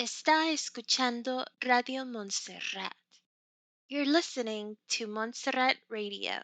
Está escuchando Radio Montserrat. You're listening to Montserrat Radio.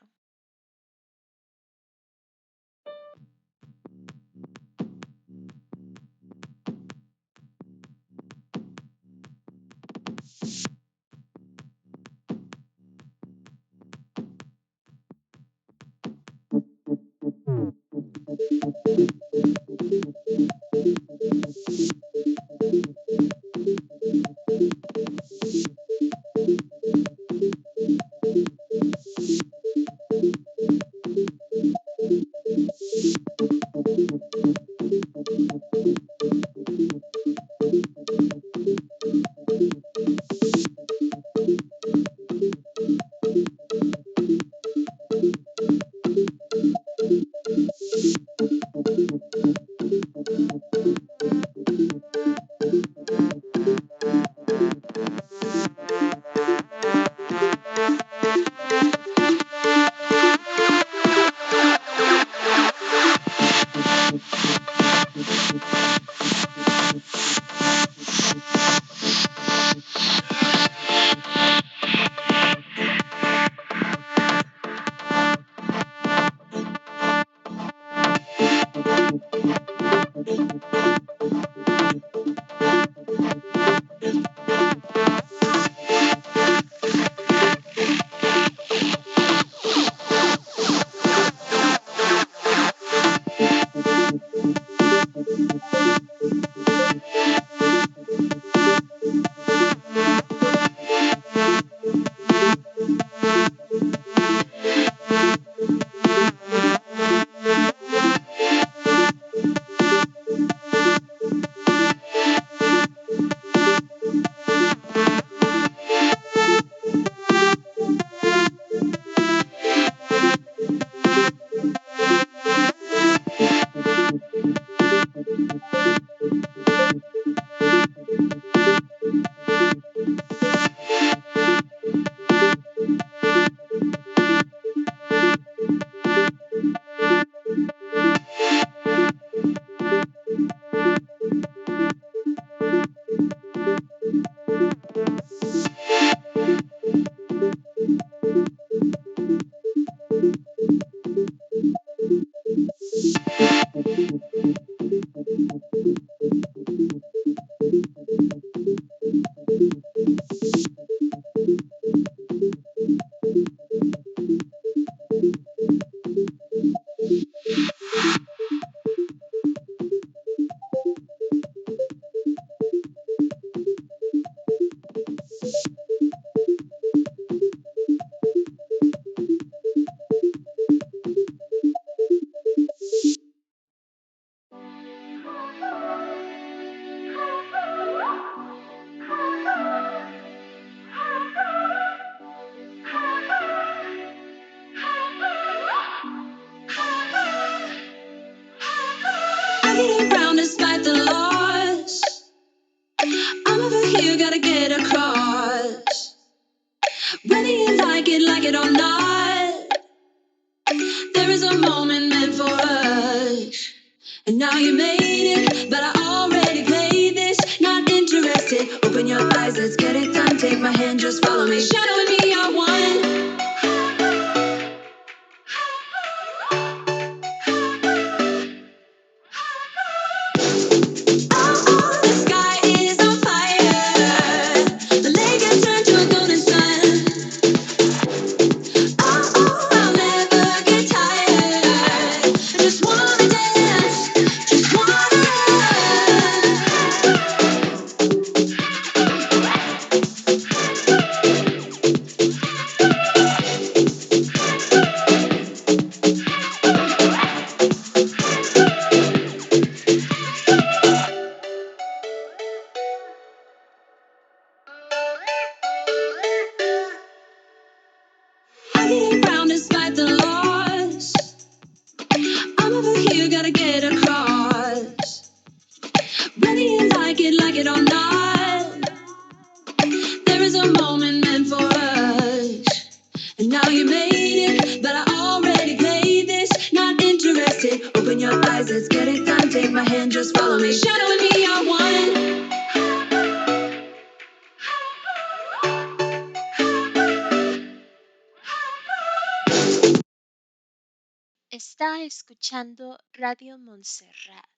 Está escuchando Radio Montserrat.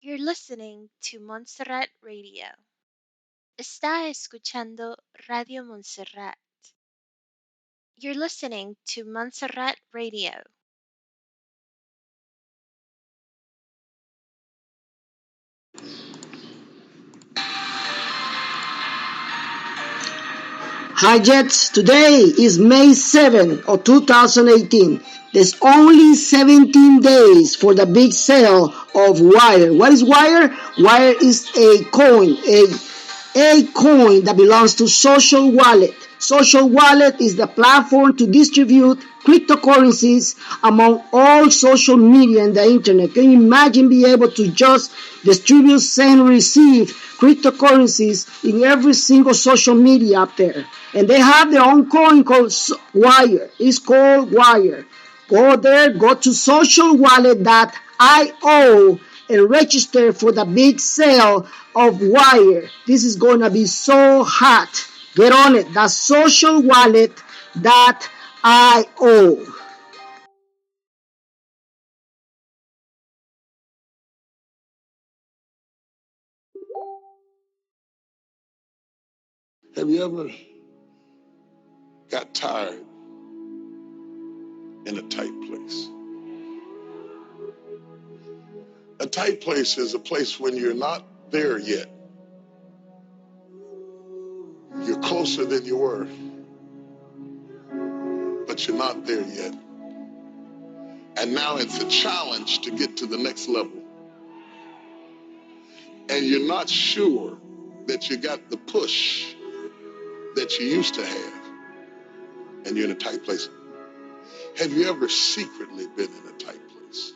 You're listening to Montserrat Radio. Está escuchando Radio Montserrat. You're listening to Montserrat Radio. Hi Jets, today is May 7 of 2018. There's only 17 days for the big sale of Wire. What is Wire? Wire is a coin that belongs to Social Wallet. Social Wallet is the platform to distribute cryptocurrencies among all social media and the internet. Can you imagine being able to just distribute, send, receive cryptocurrencies in every single social media up there? And they have their own coin called Wire. It's called Wire. Go there, go to socialwallet.io and register for the big sale of Wire. This is going to be so hot. Get on it. That's socialwallet.io. Have you ever got tired in a tight place? A tight place is a place when you're not there yet. You're closer than you were, but you're not there yet. And now it's a challenge to get to the next level. And you're not sure that you got the push that you used to have. And you're in a tight place. Have you ever secretly been in a tight place?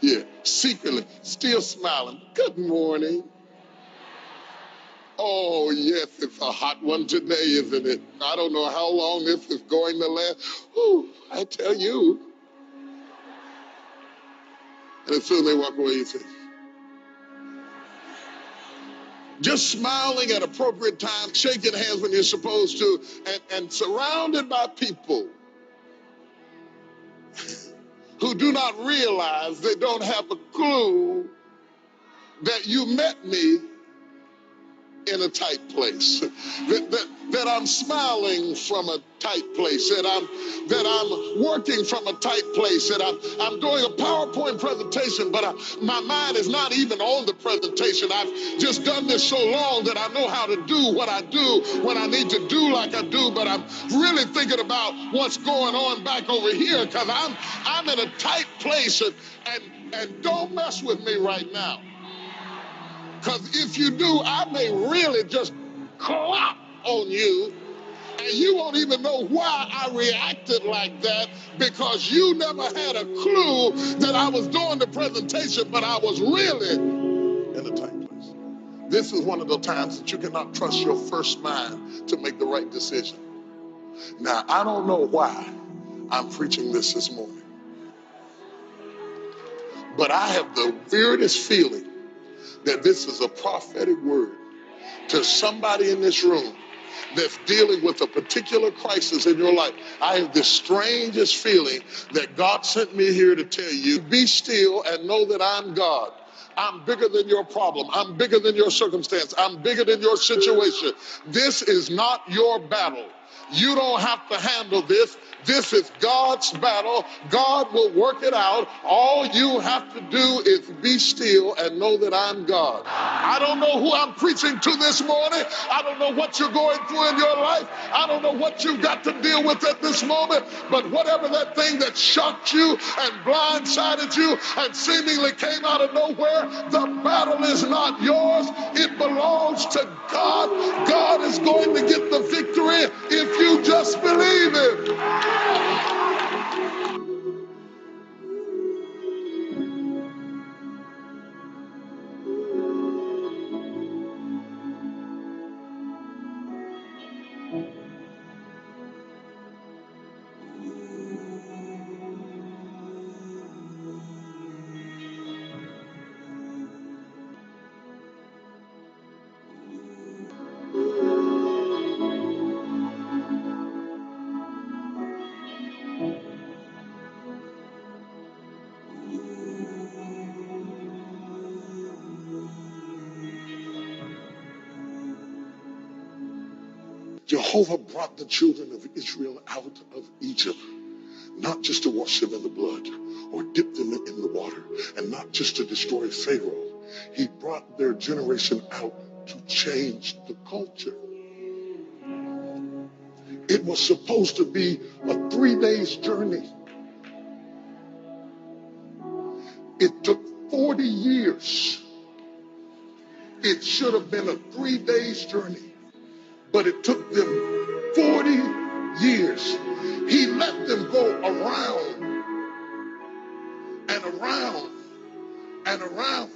Yeah, secretly, still smiling. Good morning. Oh, yes, it's a hot one today, isn't it? I don't know how long this is going to last. Ooh, I tell you. And as soon as they walk away, you say, just smiling at appropriate times, shaking hands when you're supposed to, and surrounded by people who do not realize, they don't have a clue that you met me in a tight place, that I'm smiling from a tight place, that I'm working from a tight place, that I'm doing a PowerPoint presentation, but my mind is not even on the presentation. I've just done this so long that I know how to do what I do when I need to do like I do, but I'm really thinking about what's going on back over here because I'm in a tight place, and don't mess with me right now. Because if you do, I may really just clop on you, and you won't even know why I reacted like that because you never had a clue that I was doing the presentation, but I was really in a tight place. This is one of the times that you cannot trust your first mind to make the right decision. Now, I don't know why I'm preaching this morning, but I have the weirdest feeling that this is a prophetic word to somebody in this room that's dealing with a particular crisis in your life. I have this strangest feeling that God sent me here to tell you, be still and know that I'm God. I'm bigger than your problem. I'm bigger than your circumstance. I'm bigger than your situation. This is not your battle. You don't have to handle this. This is God's battle. God will work it out. All you have to do is be still and know that I'm God. I don't know who I'm preaching to this morning. I don't know what you're going through in your life. I don't know what you've got to deal with at this moment. But whatever that thing that shocked you and blindsided you and seemingly came out of nowhere, the battle is not yours. It belongs to God. God is going to get the victory if you just believe it. Jehovah brought the children of Israel out of Egypt, not just to wash them in the blood or dip them in the water, and not just to destroy Pharaoh. He brought their generation out to change the culture. It was supposed to be a 3 days journey. It took 40 years. It should have been a 3 days journey, but it took them 40 years. He let them go around and around and around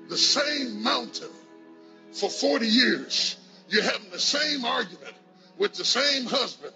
the same mountain for 40 years. You're having the same argument with the same husband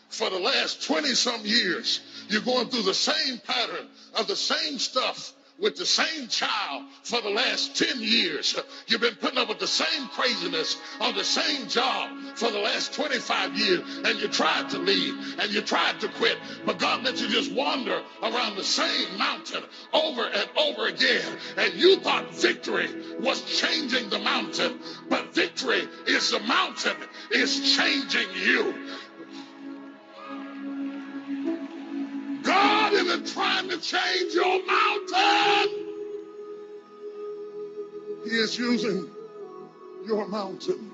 for the last 20 some years. You're going through the same pattern of the same stuff with the same child for the last 10 years. You've been putting up with the same craziness on the same job for the last 25 years, and you tried to leave and you tried to quit, but God let you just wander around the same mountain over and over again, and you thought victory was changing the mountain, but victory is the mountain is changing you. God isn't trying to change your mountain. He is using your mountain.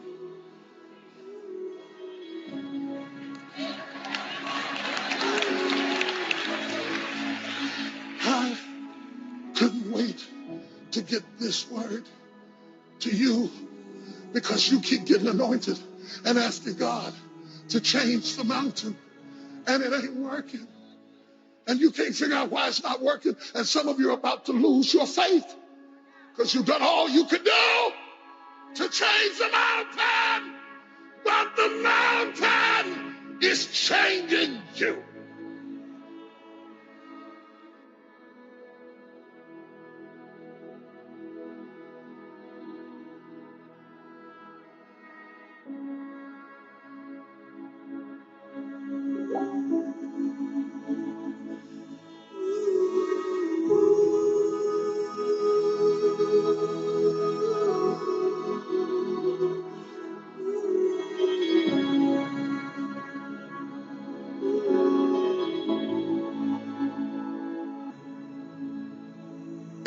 I couldn't wait to get this word to you because you keep getting anointed and asking God to change the mountain, and it ain't working. And you can't figure out why it's not working. And some of you are about to lose your faith because you've done all you could do to change the mountain. But the mountain is changing you.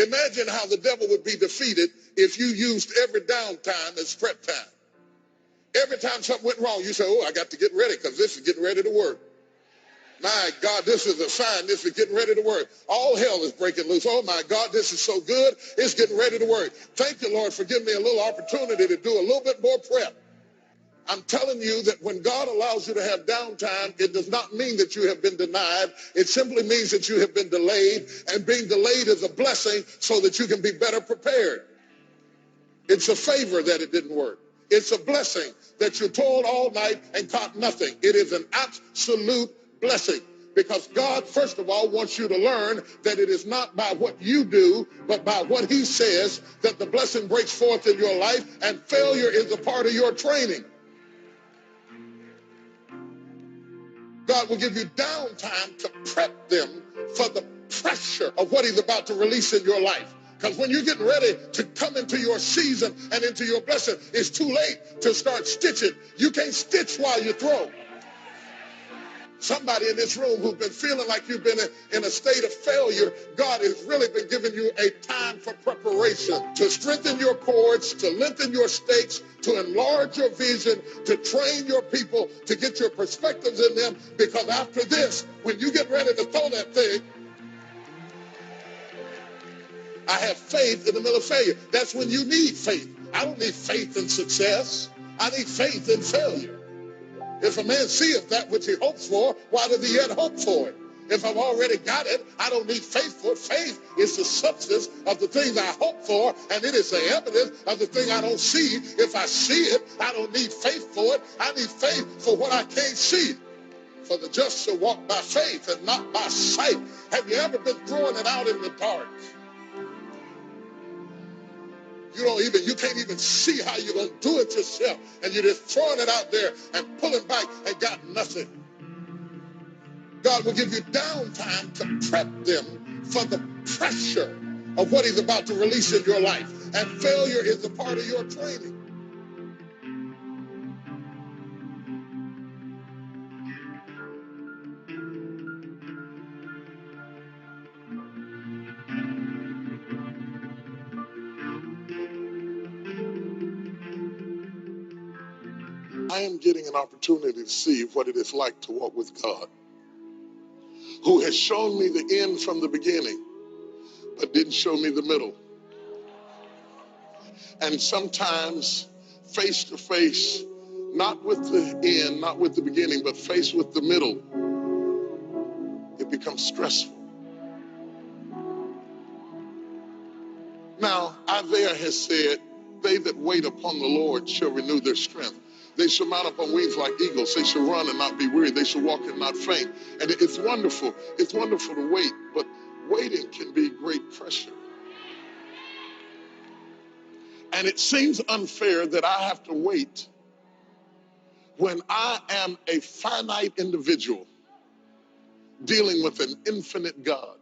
Imagine how the devil would be defeated if you used every downtime as prep time. Every time something went wrong, you say, oh, I got to get ready because this is getting ready to work. My God, this is a sign. This is getting ready to work. All hell is breaking loose. Oh, my God, this is so good. It's getting ready to work. Thank you, Lord, for giving me a little opportunity to do a little bit more prep. I'm telling you that when God allows you to have downtime, it does not mean that you have been denied. It simply means that you have been delayed, and being delayed is a blessing so that you can be better prepared. It's a favor that it didn't work. It's a blessing that you toiled all night and caught nothing. It is an absolute blessing because God, first of all, wants you to learn that it is not by what you do, but by what he says that the blessing breaks forth in your life, and failure is a part of your training. God will give you downtime to prep them for the pressure of what he's about to release in your life. Because when you're getting ready to come into your season and into your blessing, it's too late to start stitching. You can't stitch while you throw. Somebody in this room who's been feeling like you've been in a state of failure, God has really been giving you a time for preparation to strengthen your cords, to lengthen your stakes, to enlarge your vision, to train your people, to get your perspectives in them. Because after this, when you get ready to throw that thing, I have faith in the middle of failure. That's when you need faith. I don't need faith in success. I need faith in failure. If a man seeth that which he hopes for, why does he yet hope for it? If I've already got it, I don't need faith for it. Faith is the substance of the things I hope for, and it is the evidence of the thing I don't see. If I see it, I don't need faith for it. I need faith for what I can't see. For the just shall walk by faith and not by sight. Have you ever been throwing it out in the dark? You can't even see how you're going to do it yourself. And you're just throwing it out there and pulling back and got nothing. God will give you downtime to prep them for the pressure of what he's about to release in your life. And failure is a part of your training. I am getting an opportunity to see what it is like to walk with God, who has shown me the end from the beginning, but didn't show me the middle. And sometimes face to face, not with the end, not with the beginning, but face with the middle, it becomes stressful. Now, Isaiah has said, they that wait upon the Lord shall renew their strength. They shall mount up on wings like eagles. They shall run and not be weary. They shall walk and not faint. And it's wonderful. It's wonderful to wait, but waiting can be great pressure. And it seems unfair that I have to wait when I am a finite individual dealing with an infinite God.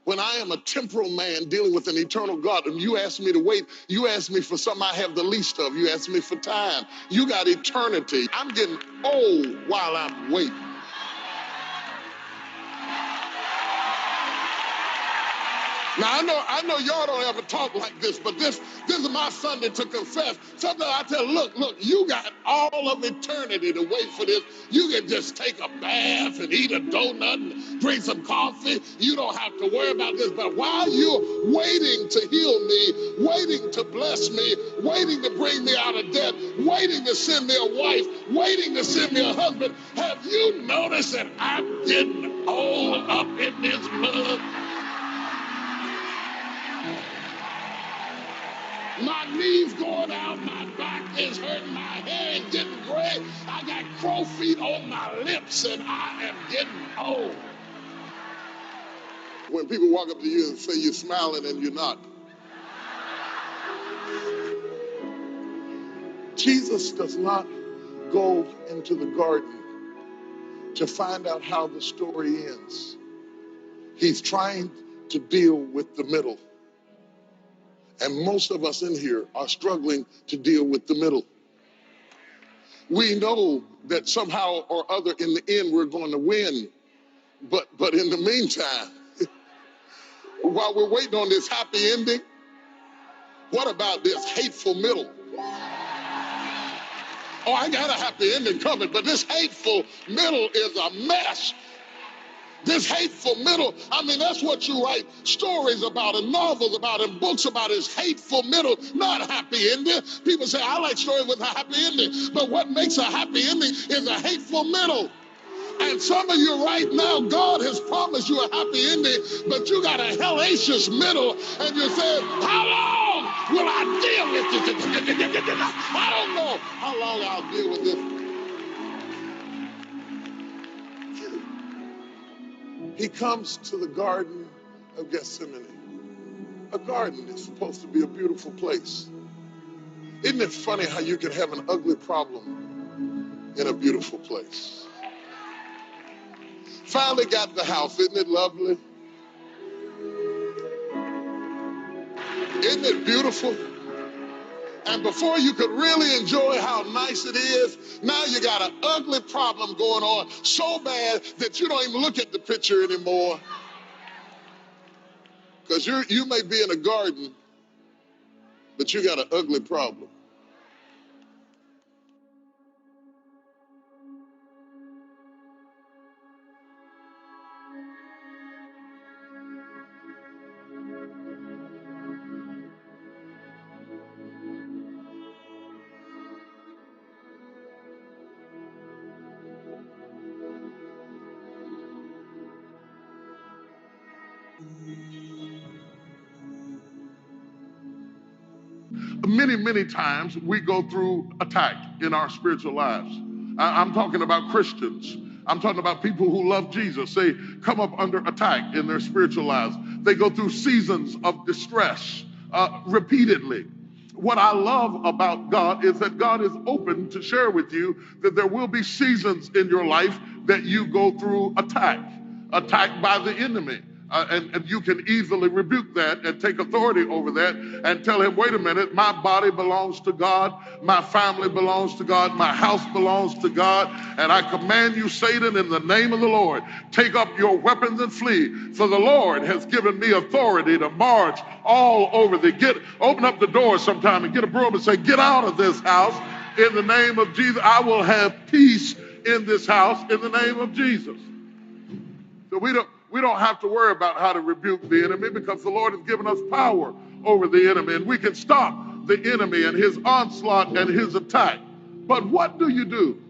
When I am a temporal man dealing with an eternal God, and you ask me to wait, you ask me for something I have the least of. You ask me for time. You got eternity. I'm getting old while I'm waiting. Now, I know y'all don't ever talk like this, but this is my Sunday to confess. Sometimes I tell, look, you got all of eternity to wait for this. You can just take a bath and eat a donut and drink some coffee. You don't have to worry about this. But while you're waiting to heal me, waiting to bless me, waiting to bring me out of debt, waiting to send me a wife, waiting to send me a husband, have you noticed that I'm getting all up in this mud? My knees going out, my back is hurting, my hair is getting gray. I got crow feet on my lips, and I am getting old. When people walk up to you and say you're smiling and you're not. Jesus does not go into the garden to find out how the story ends. He's trying to deal with the middle. And most of us in here are struggling to deal with the middle. We know that somehow or other in the end we're going to win. But in the meantime, while we're waiting on this happy ending, what about this hateful middle? Oh, I got a happy ending coming, but this hateful middle is a mess. This hateful middle, I mean, that's what you write stories about and novels about and books about is hateful middle, not a happy ending. People say, I like stories with a happy ending, but what makes a happy ending is a hateful middle. And some of you right now, God has promised you a happy ending, but you got a hellacious middle, and you say, how long will I deal with this? I don't know how long I'll deal with this. He comes to the Garden of Gethsemane. A garden is supposed to be a beautiful place. Isn't it funny how you can have an ugly problem in a beautiful place? Finally got the house. Isn't it lovely? Isn't it beautiful? And before you could really enjoy how nice it is, now you got an ugly problem going on so bad that you don't even look at the picture anymore. Because you may be in a garden, but you got an ugly problem. Many times we go through attack in our spiritual lives. I'm talking about Christians. I'm talking about people who love Jesus. They come up under attack in their spiritual lives. They go through seasons of distress repeatedly. What I love about God is that God is open to share with you that there will be seasons in your life that you go through attacked by the enemy. And you can easily rebuke that and take authority over that and tell him, wait a minute, my body belongs to God, my family belongs to God, my house belongs to God, and I command you, Satan, in the name of the Lord, take up your weapons and flee, for the Lord has given me authority to march all over thee. Open up the door sometime and get a broom and say, get out of this house. In the name of Jesus, I will have peace in this house in the name of Jesus. So we don't have to worry about how to rebuke the enemy because the Lord has given us power over the enemy, and we can stop the enemy and his onslaught and his attack. But what do you do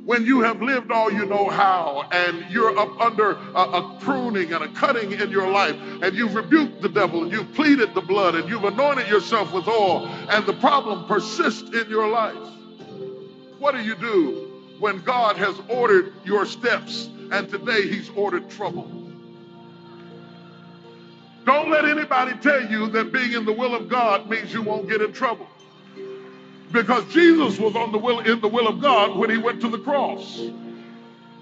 when you have lived all you know how and you're up under a pruning and a cutting in your life, and you've rebuked the devil and you've pleaded the blood and you've anointed yourself with oil, and the problem persists in your life? What do you do when God has ordered your steps and today he's ordered trouble? Don't let anybody tell you that being in the will of God means you won't get in trouble. Because Jesus was in the will of God when he went to the cross.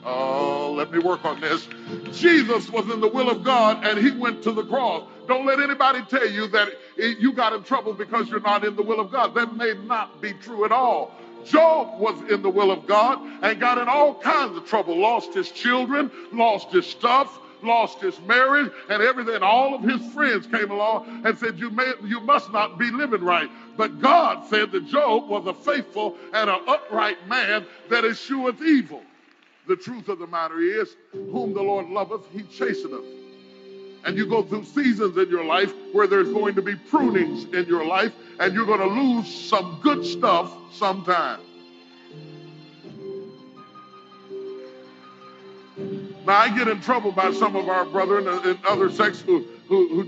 Oh, let me work on this. Jesus was in the will of God and he went to the cross. Don't let anybody tell you that you got in trouble because you're not in the will of God. That may not be true at all. Job was in the will of God and got in all kinds of trouble. Lost his children, lost his stuff, lost his marriage and everything. All of his friends came along and said, you must not be living right. But God said that Job was a faithful and an upright man that escheweth evil. The truth of the matter is, whom the Lord loveth, he chasteneth. And you go through seasons in your life where there's going to be prunings in your life, and you're going to lose some good stuff sometime. Now, I get in trouble by some of our brethren in other sects who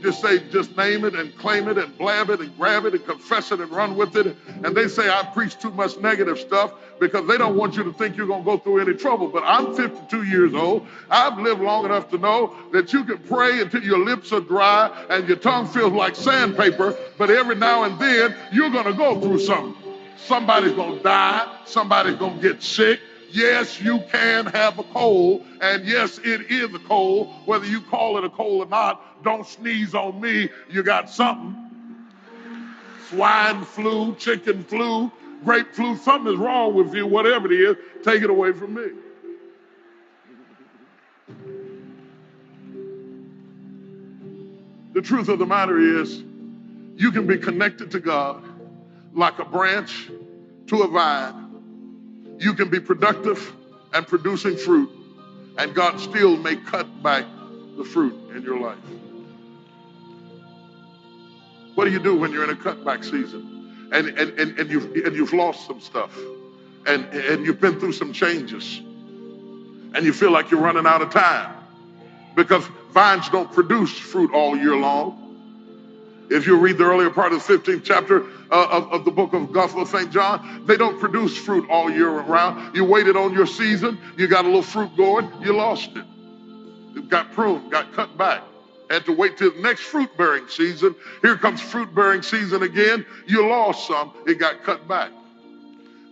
just say, just name it and claim it and blab it and grab it and confess it and run with it. And they say I preach too much negative stuff because they don't want you to think you're going to go through any trouble. But I'm 52 years old. I've lived long enough to know that you can pray until your lips are dry and your tongue feels like sandpaper. But every now and then, you're going to go through something. Somebody's going to die. Somebody's going to get sick. Yes, you can have a cold, and yes, it is a cold, whether you call it a cold or not. Don't sneeze on me. You got something. Swine flu, chicken flu, grape flu, something is wrong with you, whatever it is, take it away from me. The truth of the matter is, you can be connected to God like a branch to a vine. You can be productive and producing fruit, and God still may cut back the fruit in your life. What do you do when you're in a cutback season and you've lost some stuff and you've been through some changes and you feel like you're running out of time because vines don't produce fruit all year long? If you read the earlier part of the 15th chapter of the book of Gospel of St. John, they don't produce fruit all year round. You waited on your season, you got a little fruit going, you lost it. It got pruned, got cut back. Had to wait till the next fruit-bearing season. Here comes fruit-bearing season again. You lost some. It got cut back.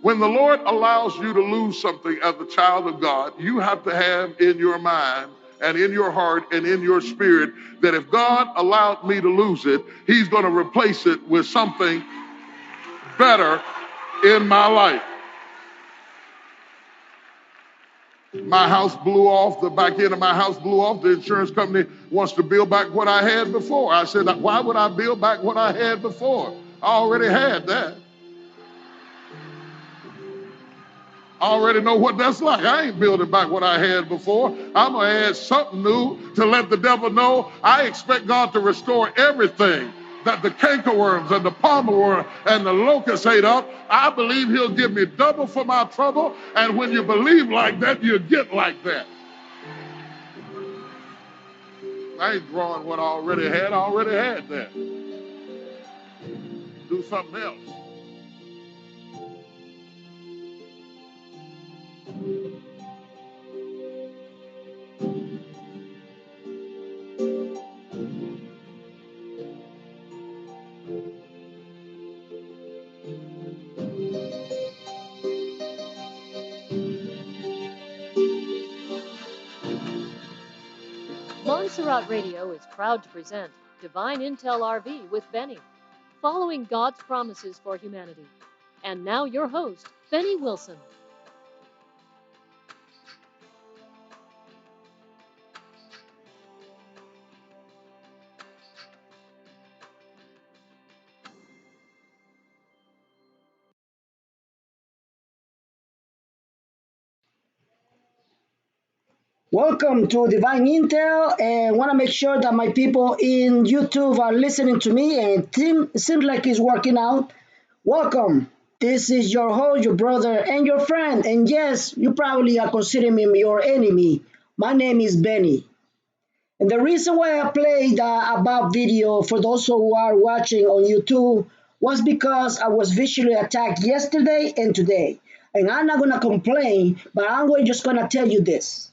When the Lord allows you to lose something as a child of God, you have to have in your mind and in your heart and in your spirit that if God allowed me to lose it, he's going to replace it with something better in my life. My house blew off, the back end of my house blew off. The insurance company wants to build back what I had before. I said, why would I build back what I had before? I already had that. I already know what that's like. I ain't building back what I had before. I'm going to add something new to let the devil know I expect God to restore everything that the cankerworms and the palmerworm and the locust ate up. I believe he'll give me double for my trouble. And when you believe like that, you get like that. I ain't drawing what I already had. I already had that. Do something else. Montserrat Radio is proud to present Divine Intel RV with Beny, following God's promises for humanity. And now your host, Beny Wilson. Welcome to Divine Intel, and want to make sure that my people in YouTube are listening to me, and it seems like it's working out. Welcome. This is your host, your brother, and your friend. And yes, you probably are considering me your enemy. My name is Benny. And the reason why I played the above video for those who are watching on YouTube was because I was visually attacked yesterday and today. And I'm not going to complain, but just going to tell you this.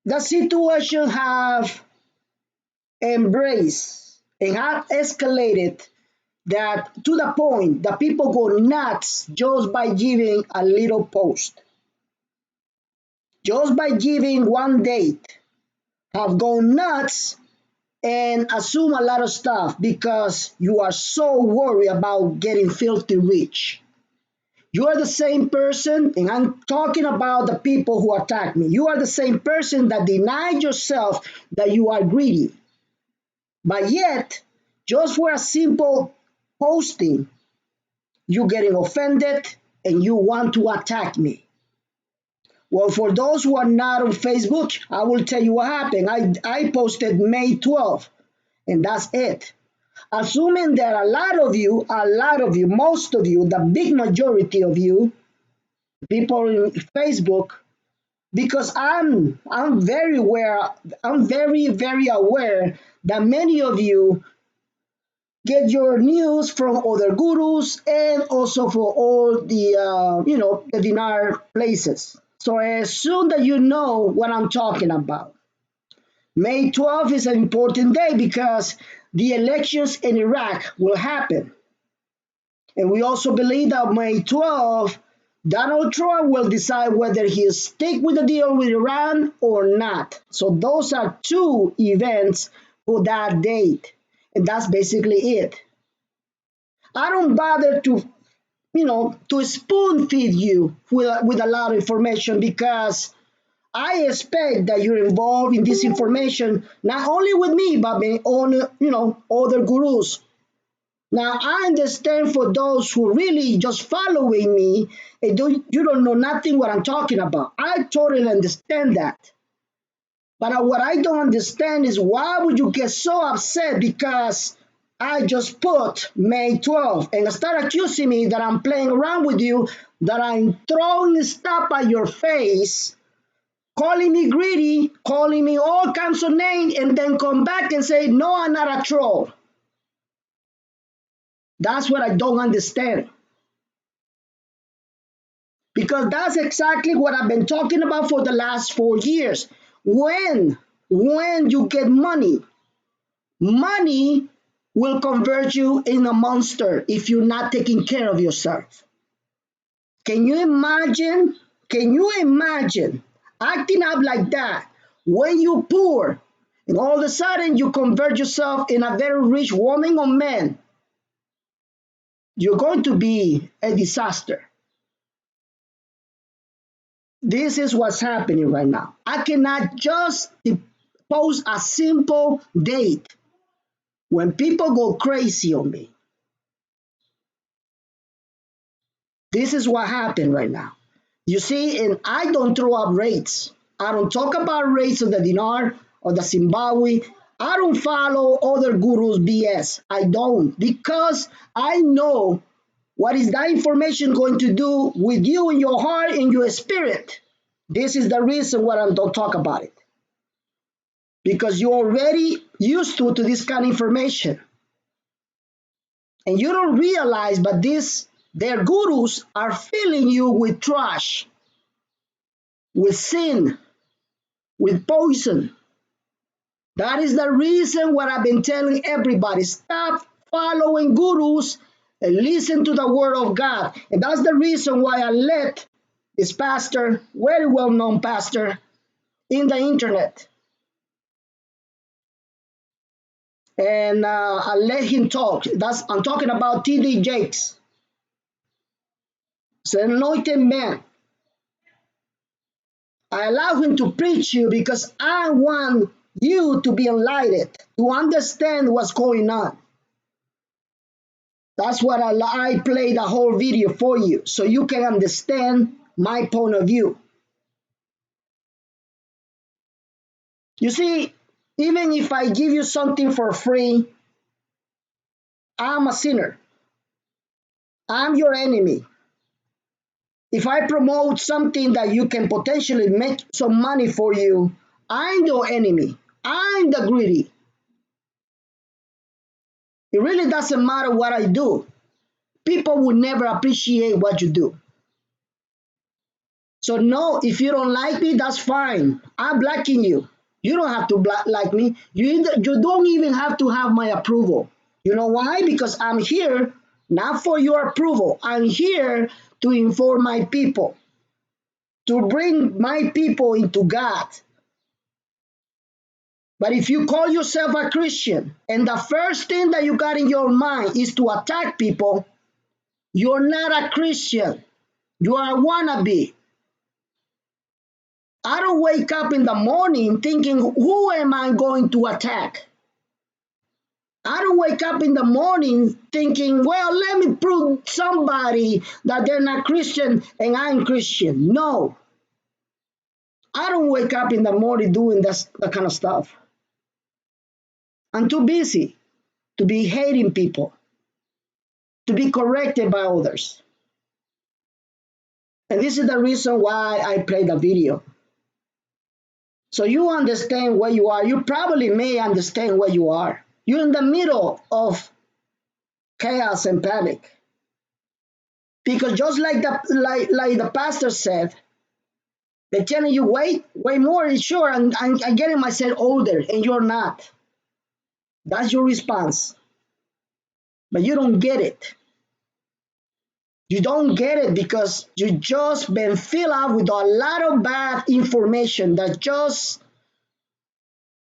The situation have embraced and have escalated that to the point that people go nuts just by giving a little post. Just by giving one date have gone nuts and assume a lot of stuff because you are so worried about getting filthy rich. You are the same person, and I'm talking about the people who attack me. You are the same person that denied yourself that you are greedy. But yet, just for a simple posting, you getting offended and you want to attack me. Well, for those who are not on Facebook, I will tell you what happened. I posted May 12th, and that's it. Assuming that a lot of you, most of you, the big majority of you, people in Facebook, because I'm very aware, I'm very aware that many of you get your news from other gurus and also for all the the dinar places. So as soon that you know what I'm talking about, May 12th is an important day because the elections in Iraq will happen. And we also believe that May 12th, Donald Trump will decide whether he stick with the deal with Iran or not. So those are two events for that date. And that's basically it. I don't bother to, to spoon feed you with a lot of information because I expect that you're involved in this information, not only with me, but on, other gurus. Now, I understand for those who really just following me, and you don't know nothing what I'm talking about. I totally understand that. But what I don't understand is why would you get so upset because I just put May 12th and start accusing me that I'm playing around with you, that I'm throwing stuff at your face, calling me greedy, calling me all kinds of names, and then come back and say, no, I'm not a troll. That's what I don't understand. Because that's exactly what I've been talking about for the last 4 years. When you get money, money will convert you in a monster if you're not taking care of yourself. Can you imagine? Can you imagine acting up like that when you're poor and all of a sudden you convert yourself in a very rich woman or man? You're going to be a disaster. This is what's happening right now. I cannot just post a simple date when people go crazy on me. This is what happened right now. You see, and I don't throw up rates. I don't talk about rates of the dinar or the Zimbabwe. I don't follow other gurus BS. I don't because I know what is that information going to do with you in your heart and your spirit. This is the reason why I don't talk about it. Because you're already used to this kind of information. And you don't realize, but their gurus are filling you with trash, with sin, with poison. That is the reason what I've been telling everybody. Stop following gurus and listen to the word of God. And that's the reason why I let this pastor, very well-known pastor, in the internet. And I let him talk. I'm talking about TD Jakes. It's an anointed man. I allow him to preach you because I want you to be enlightened, to understand what's going on. That's what I play the whole video for you, so you can understand my point of view. You see, even if I give you something for free, I'm a sinner. I'm your enemy. If I promote something that you can potentially make some money for you, I'm your enemy. I'm the greedy. It really doesn't matter what I do. People will never appreciate what you do. So no, if you don't like me, that's fine. I'm blocking you. You don't have to like me. You don't even have to have my approval. You know why? Because I'm here not for your approval. I'm here to inform my people, to bring my people into God. But if you call yourself a Christian and the first thing that you got in your mind is to attack people, you're not a Christian. You are a wannabe. I don't wake up in the morning thinking, who am I going to attack? I don't wake up in the morning thinking, well, let me prove somebody that they're not Christian and I'm Christian. No, I don't wake up in the morning doing that kind of stuff. I'm too busy to be hating people, to be corrected by others. And this is the reason why I played the video. So you understand where you are. You probably may understand where you are. You're in the middle of chaos and panic. Because just like the pastor said, they're telling you, wait more, and sure, I'm getting myself older, and you're not. That's your response. But you don't get it. You don't get it because you just been filled up with a lot of bad information that just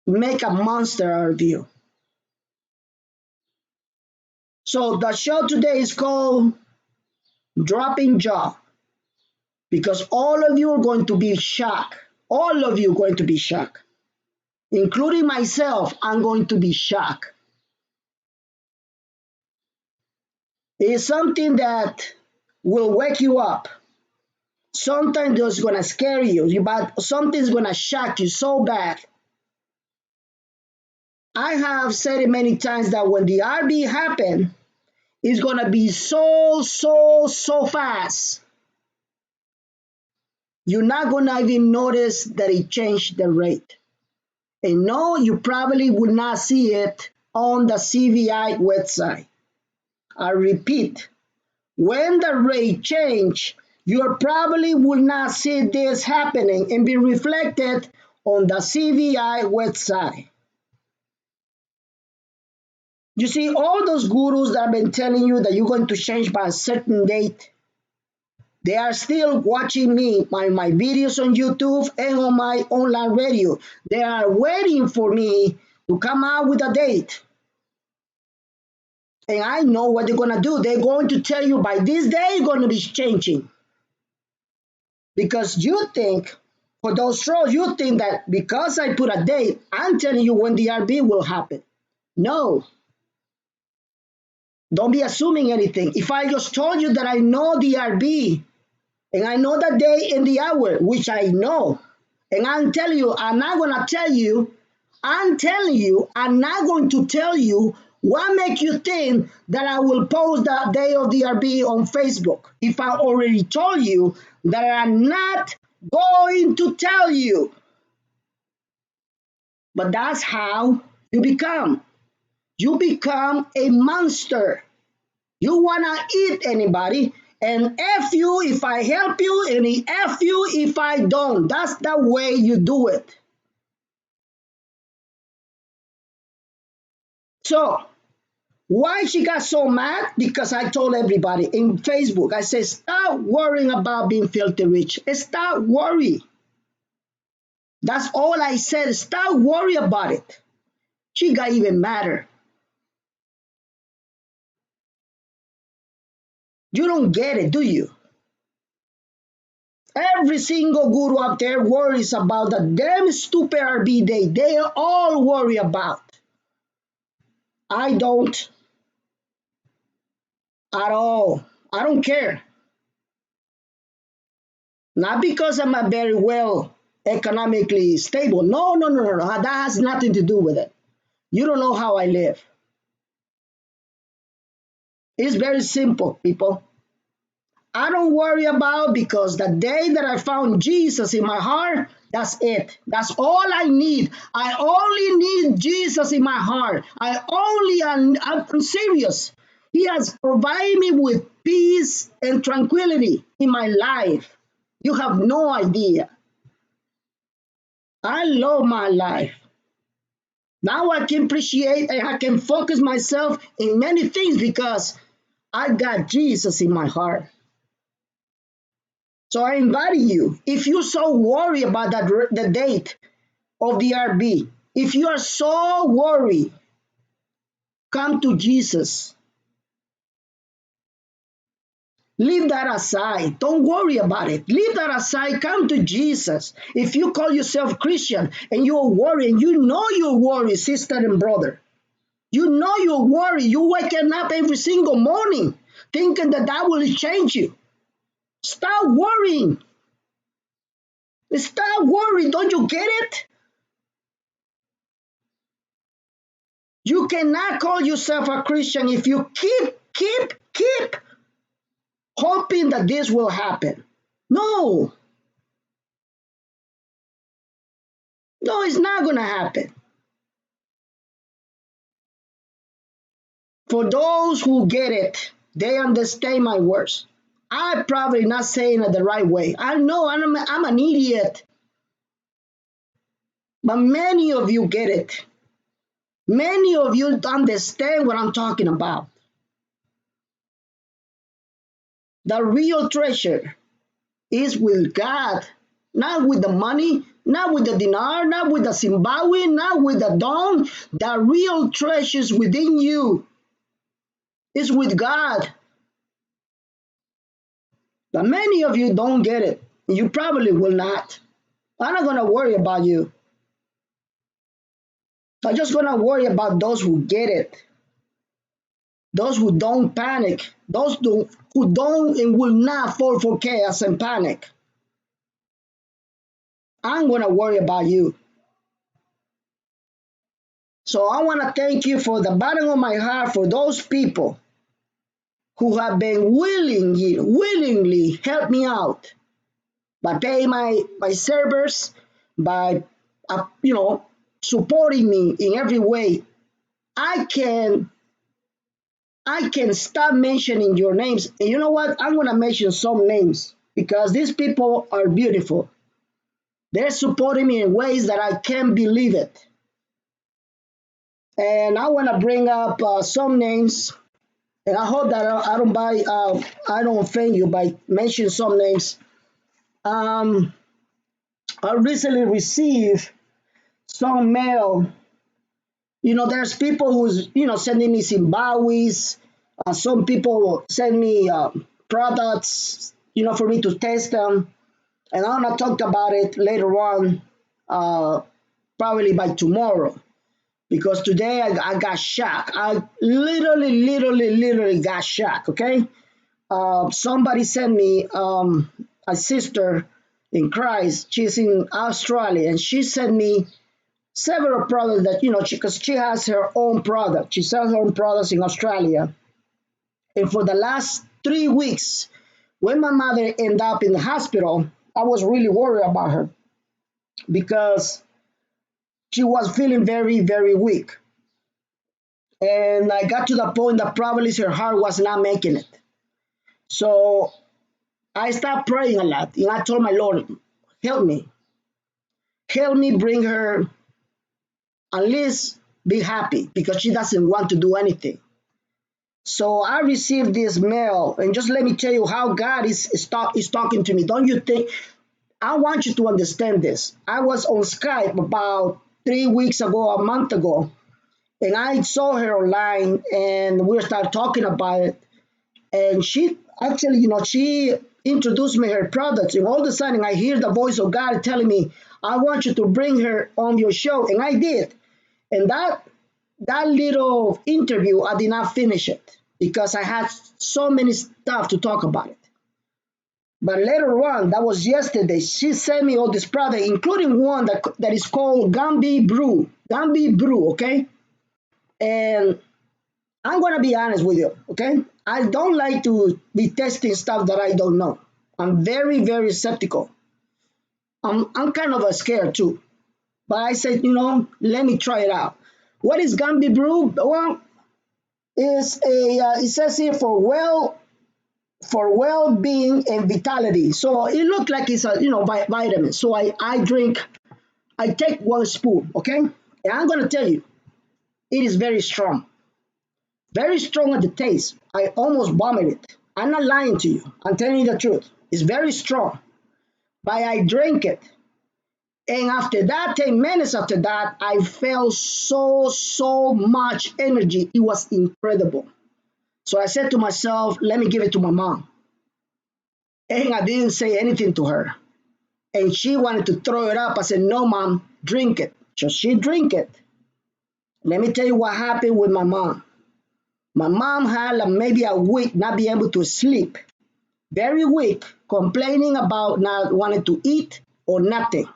make a monster out of you. So the show today is called Dropping Jaw because all of you are going to be shocked. All of you are going to be shocked, including myself. I'm going to be shocked. It's something that will wake you up. Sometimes it's gonna scare you, but something's gonna shock you so bad. I have said it many times that when the RB happen, it's gonna be so fast. You're not gonna even notice that it changed the rate. And no, you probably will not see it on the CVI website. I repeat, when the rate change, you probably will not see this happening and be reflected on the CVI website. You see, all those gurus that have been telling you that you're going to change by a certain date, they are still watching me, my videos on YouTube and on my online radio. They are waiting for me to come out with a date. And I know what they're going to do. They're going to tell you by this day, it's going to be changing. Because you think, for those trolls, you think that because I put a date, I'm telling you when the RB will happen. No, don't be assuming anything. If I just told you that I know the RB and I know the day and the hour, which I know, and I'm telling you, I'm not going to tell you, I'm telling you, I'm not going to tell you what makes you think that I will post the day of the RB on Facebook if I already told you that I'm not going to tell you. But that's how you become. You become a monster. You wanna eat anybody, and F you if I help you, and F you if I don't. That's the way you do it. So, why she got so mad? Because I told everybody in Facebook, I said, stop worrying about being filthy rich. Stop worry. That's all I said. Stop worry about it. She got even madder. You don't get it, do you? Every single guru up there worries about the damn stupid RB day. They all worry about. I don't at all. I don't care. Not because I'm a very well economically stable. No, no, no, no, no. That has nothing to do with it. You don't know how I live. It's very simple, people. I don't worry about because the day that I found Jesus in my heart, that's it. That's all I need. I only need Jesus in my heart. I'm serious. He has provided me with peace and tranquility in my life. You have no idea. I love my life. Now I can appreciate and I can focus myself in many things because I got Jesus in my heart. So I invite you, if you're so worried about the date of the RB, if you are so worried, come to Jesus. Leave that aside. Don't worry about it. Leave that aside. Come to Jesus. If you call yourself Christian and you're worried, and you know you're worried, sister and brother, you know you're worried. You're waking up every single morning thinking that that will change you. Stop worrying. Stop worrying. Don't you get it? You cannot call yourself a Christian if you keep hoping that this will happen. No, no, it's not going to happen. For those who get it, they understand my words. I'm probably not saying it the right way. I know I'm an idiot, but many of you get it. Many of you understand what I'm talking about. The real treasure is with God, not with the money, not with the dinar, not with the Zimbabwe, not with the dong. The real treasure is within you, is with God. But many of you don't get it. You probably will not. I'm not going to worry about you. I'm just going to worry about those who get it, those who don't panic, who don't and will not fall for chaos and panic. I'm going to worry about you. So I want to thank you for the bottom of my heart for those people who have been willingly help me out by paying my servers, by supporting me in every way. I can I can stop mentioning your names. And you know what? I'm gonna mention some names because these people are beautiful. They're supporting me in ways that I can't believe it. And I want to bring up some names, and I hope that I don't offend you by mentioning some names. Um, I recently received some mail. There's people who's sending me Zimbabwe's. Some people send me products, for me to test them, and I'm gonna talk about it later on, uh, probably by tomorrow, because today I got shocked. I literally got shocked. Okay, somebody sent me a sister in Christ. She's in Australia, and she sent me several products that because she has her own product. She sells her own products in Australia, and for the last 3 weeks, when my mother ended up in the hospital, I was really worried about her because she was feeling very weak, and I got to the point that probably her heart was not making it. So I started praying a lot, and I told my Lord, help me, help me bring her at least be happy because she doesn't want to do anything. So I received this mail, and just let me tell you how God is talking to me. Don't you think? I want you to understand this. I was on Skype about 3 weeks ago, a month ago, and I saw her online, and we started talking about it. And she actually, she introduced me her products, and all of a sudden I hear the voice of God telling me, "I want you to bring her on your show," and I did. And that little interview, I did not finish it because I had so many stuff to talk about it. But later on, that was yesterday, she sent me all this product, including one that is called Gambi Brew. Gambi Brew, okay? And I'm gonna be honest with you, okay? I don't like to be testing stuff that I don't know. I'm very, very skeptical. I'm kind of a scared too. But I said, let me try it out. What is Gambi Brew? Well, it says here for well-being and vitality. So it looked like it's a vitamin. So I take 1 spoon, okay? And I'm gonna tell you, it is very strong at the taste. I almost vomited. I'm not lying to you. I'm telling you the truth. It's very strong. But I drank it. And after that, 10 minutes after that, I felt so much energy. It was incredible. So I said to myself, let me give it to my mom. And I didn't say anything to her. And she wanted to throw it up. I said, no, mom, drink it. So she drank it. Let me tell you what happened with my mom. My mom had like maybe a week not being able to sleep. Very weak, complaining about not wanting to eat or nothing.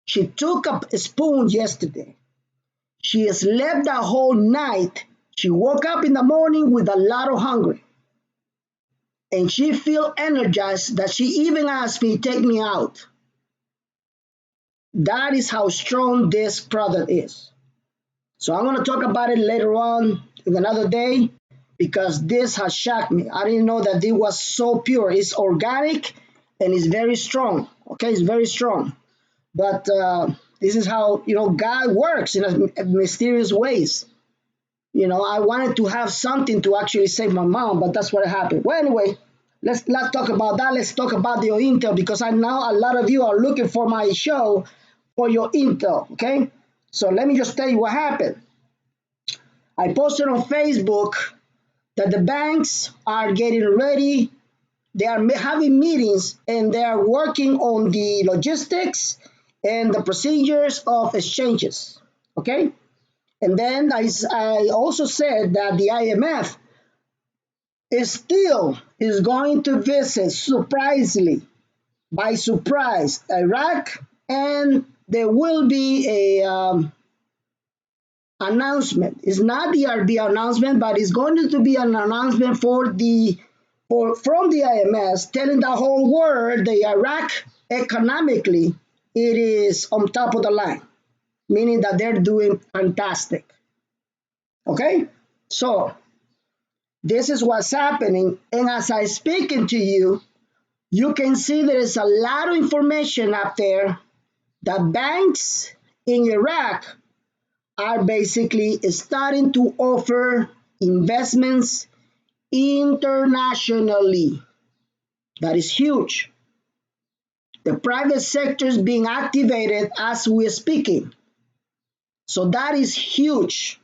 She took a spoon yesterday. She slept the whole night. She woke up in the morning with a lot of hunger. And she feel energized that she even asked me, take me out. That is how strong this product is. So I'm going to talk about it later on in another day because this has shocked me. I didn't know that it was so pure. It's organic and it's very strong. Okay, it's very strong. But this is how God works in a mysterious ways. I wanted to have something to actually save my mom, but that's what happened. Well, anyway, let's talk about that. Let's talk about your intel because I know a lot of you are looking for my show for your intel. Okay, so let me just tell you what happened. I posted on Facebook that the banks are getting ready. They are having meetings and they are working on the logistics and the procedures of exchanges. Okay, and then I also said that the IMF is going to visit surprisingly by surprise Iraq, and there will be a announcement. It's not the RB announcement, but it's going to be an announcement from the IMF telling the whole world the Iraq economically it is on top of the line, meaning that they're doing fantastic. Okay, so this is what's happening, and as I speaking to you, you can see there is a lot of information up there that banks in Iraq are basically starting to offer investments internationally. That is huge. The private sector is being activated as we're speaking. So that is huge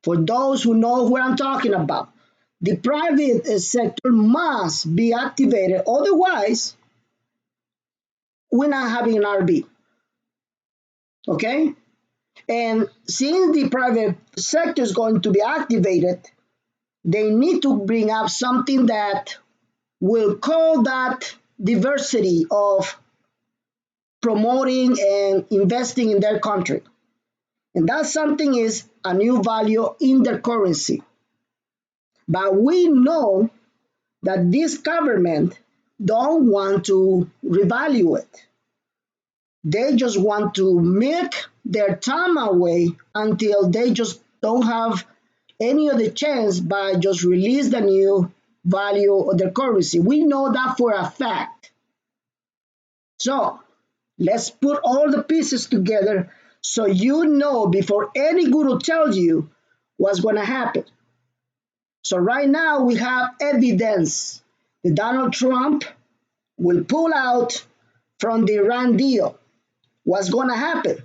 for those who know what I'm talking about. The private sector must be activated, otherwise, we're not having an RB. Okay? And since the private sector is going to be activated, they need to bring up something that will call that diversity of promoting and investing in their country. And that something is a new value in their currency. But we know that this government don't want to revalue it. They just want to milk their time away until they just don't have any other chance by just release the new value of their currency. We know that for a fact. So let's put all the pieces together so you know before any guru tells you what's going to happen. So right now we have evidence that Donald Trump will pull out from the Iran deal. What's going to happen?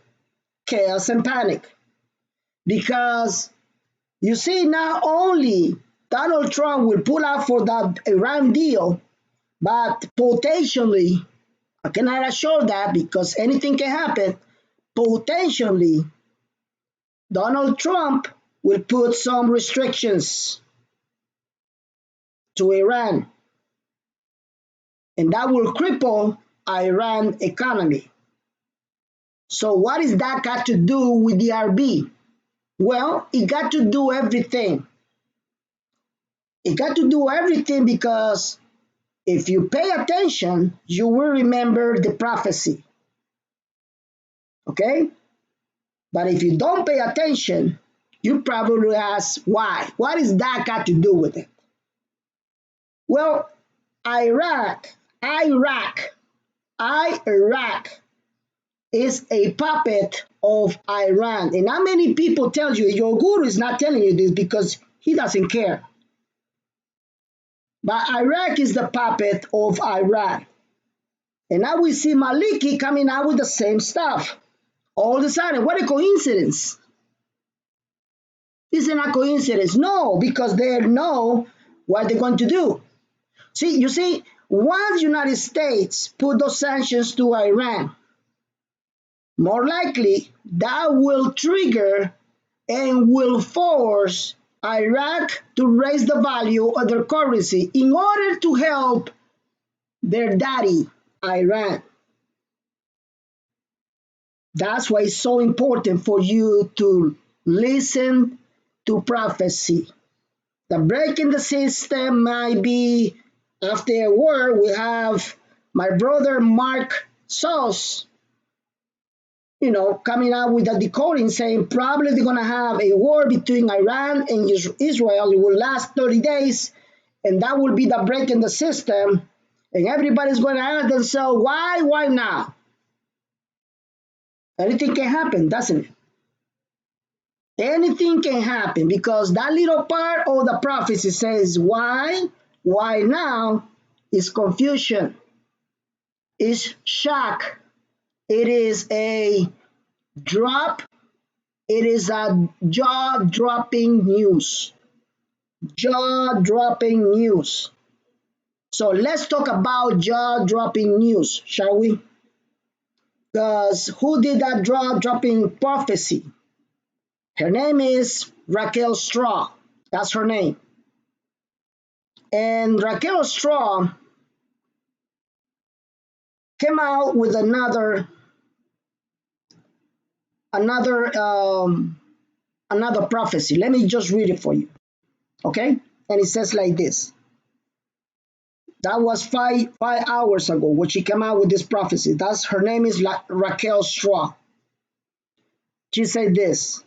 Chaos and panic. Because you see, not only Donald Trump will pull out for that Iran deal, but potentially, I cannot assure that because anything can happen, potentially Donald Trump will put some restrictions to Iran. and that will cripple Iran economy. So what is that got to do with the RB? Well, it got to do everything. It got to do everything because if you pay attention, you will remember the prophecy. Okay? But if you don't pay attention, you probably ask why. What is that got to do with it? Well, Iraq, Iraq, Iraq is a puppet of Iran. And how many people tell you your guru is not telling you this because he doesn't care? But Iraq is the puppet of Iran. And now we see Maliki coming out with the same stuff. All of a sudden, what a coincidence. Isn't a coincidence? No, because they know what they're going to do. See, you see, once the United States put those sanctions to Iran, more likely that will trigger and will force Iraq to raise the value of their currency in order to help their daddy, Iran. That's why it's so important for you to listen to prophecy. The break in the system might be after a war. We have my brother Mark Sauce, coming out with a decoding saying probably they're going to have a war between Iran and Israel. It will last 30 days, and that will be the break in the system. And everybody's going to ask themselves, why? Why now? Anything can happen, doesn't it? Anything can happen because that little part of the prophecy says, why now is confusion, is shock, it is a drop, it is a jaw-dropping news. Jaw-dropping news. So let's talk about jaw-dropping news, shall we? Because who did that jaw-dropping prophecy? Her name is Raquel Straw. That's her name. And Raquel Straw came out with another another prophecy. Let me just read it for you, okay? And it says like this. That was five hours ago when she came out with this prophecy. That's her name is Raquel Straw. She said this.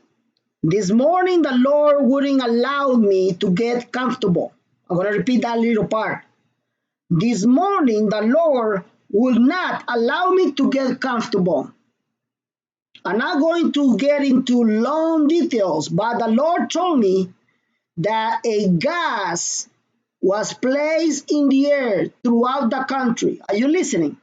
This morning the Lord wouldn't allow me to get comfortable. I'm going to repeat that little part. This morning the Lord will not allow me to get comfortable. I'm not going to get into long details, but the Lord told me that a gas was placed in the air throughout the country. Are you listening?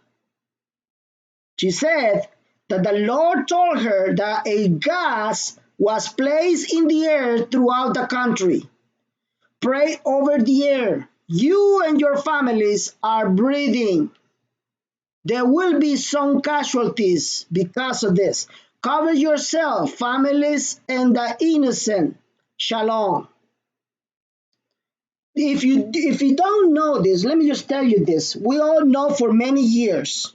She said that the Lord told her that a gas was placed in the air throughout the country. Pray over the air. You and your families are breathing. There will be some casualties because of this. Cover yourself, families, and the innocent. Shalom. If you don't know this, let me just tell you this. We all know for many years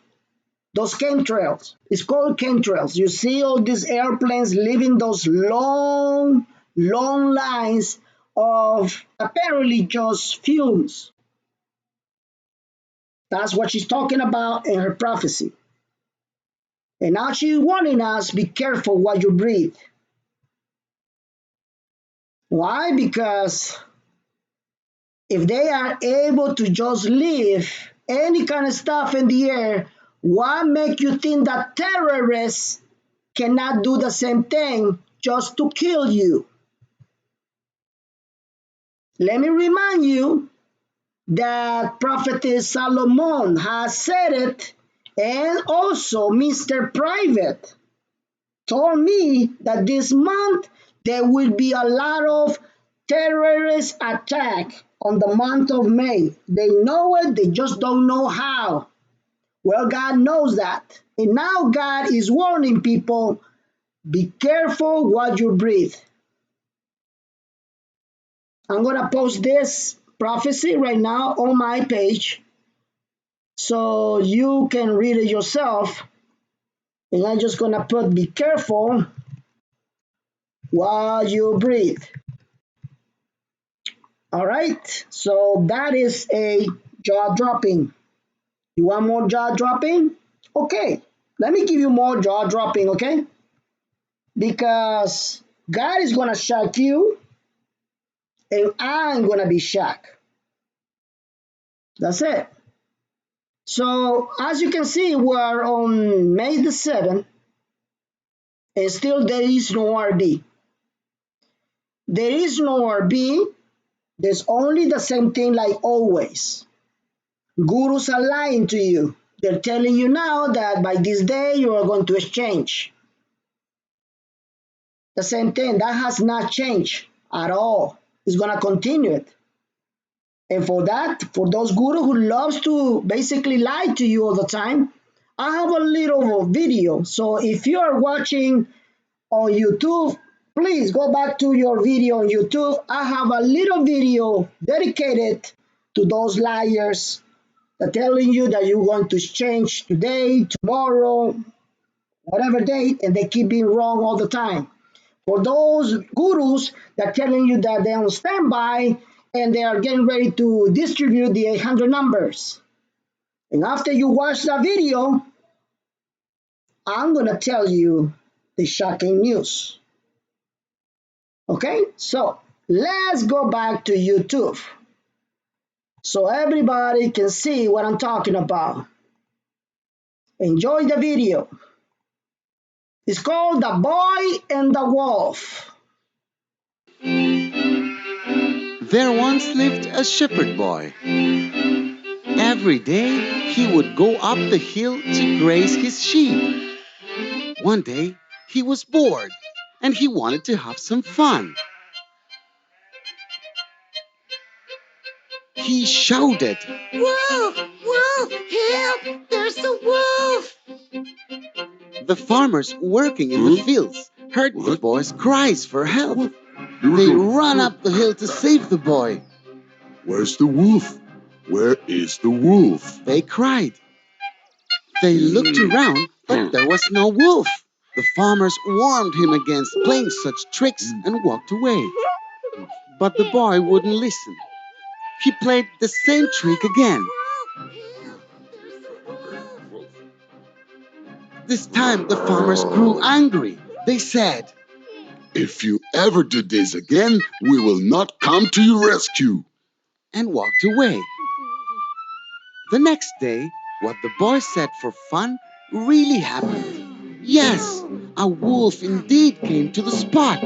those chemtrails. It's called chemtrails. You see all these airplanes leaving those long, long lines of apparently just fumes. That's what she's talking about in her prophecy. And now she's warning us, be careful what you breathe. Why? Because if they are able to just leave any kind of stuff in the air, what makes you think that terrorists cannot do the same thing just to kill you? Let me remind you that Prophetess Solomon has said it, and also Mr. Private told me that this month there will be a lot of terrorist attack on the month of May. They know it, they just don't know how. Well, God knows that. And now God is warning people, be careful what you breathe. I'm going to post this prophecy right now on my page. So you can read it yourself. And I'm just gonna put be careful while you breathe. All right. So that is a jaw dropping. You want more jaw dropping? Okay. Let me give you more jaw dropping, okay? Because God is gonna shock you and I'm gonna be shocked. That's it. So as you can see, we're on May the 7th and still there is no RD. There is no RB. There's only the same thing like always. Gurus are lying to you. They're telling you now that by this day you are going to exchange. The same thing. That has not changed at all. It's going to continue it. And for that, for those guru who loves to basically lie to you all the time, I have a little video. So if you are watching on YouTube, please go back to your video on YouTube. I have a little video dedicated to those liars that telling you that you're going to exchange today, tomorrow, whatever date, and they keep being wrong all the time. For those gurus that telling you that they're on standby and they are getting ready to distribute the 800 numbers. And after you watch that video, I'm going to tell you the shocking news. Okay, so let's go back to YouTube so everybody can see what I'm talking about. Enjoy the video. It's called The Boy and the Wolf. There once lived a shepherd boy. Every day he would go up the hill to graze his sheep. One day he was bored and he wanted to have some fun. He shouted, "Wolf! Wolf! Help! There's a wolf!" The farmers working in the fields heard the boy's cries for help. They ran up the hill to save the boy. Where's the wolf? Where is the wolf? They cried. They looked around, but there was no wolf. The farmers warned him against playing such tricks and walked away. But the boy wouldn't listen. He played the same trick again. This time the farmers grew angry. They said, If you ever do this again, we will not come to your rescue. and walked away. The next day, what the boy said for fun really happened. Yes, a wolf indeed came to the spot.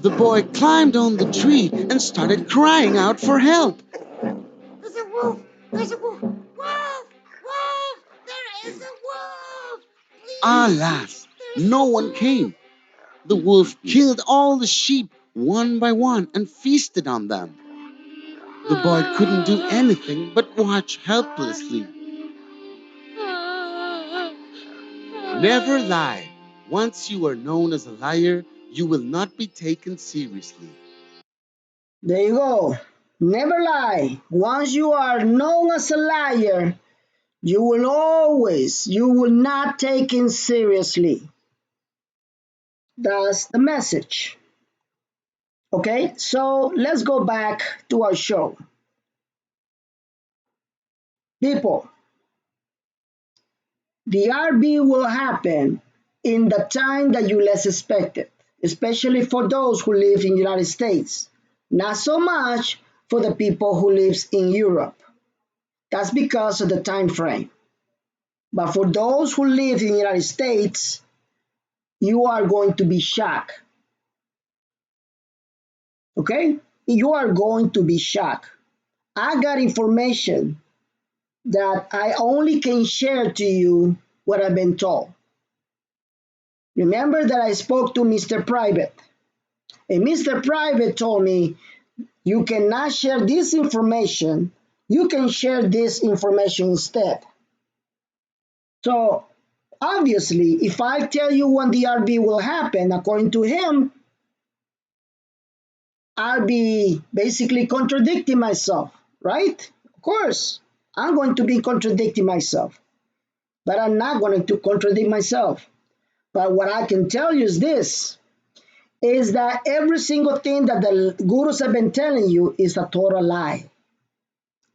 The boy climbed on the tree and started crying out for help. There's a wolf! There's a wolf! Wolf! Wolf! There is a wolf! Please! Alas, no one came. The wolf killed all the sheep one by one and feasted on them. The boy couldn't do anything but watch helplessly. Never lie. Once you are known as a liar, you will not be taken seriously. There you go. Never lie. Once you are known as a liar, you will not take it seriously. That's the message. Okay, so let's go back to our show. People, the RB will happen in the time that you less expect it, especially for those who live in the United States. Not so much for the people who live in Europe. That's because of the time frame. But for those who live in the United States, you are going to be shocked. Okay? You are going to be shocked. I got information that I only can share to you what I've been told. Remember that I spoke to Mr. Private, and Mr. Private told me you cannot share this information, you can share this information instead. So, obviously, if I tell you when the RB will happen, according to him, I'll be basically contradicting myself, right? Of course. I'm going to be contradicting myself, but I'm not going to contradict myself. But what I can tell you is this, is that every single thing that the gurus have been telling you is a total lie.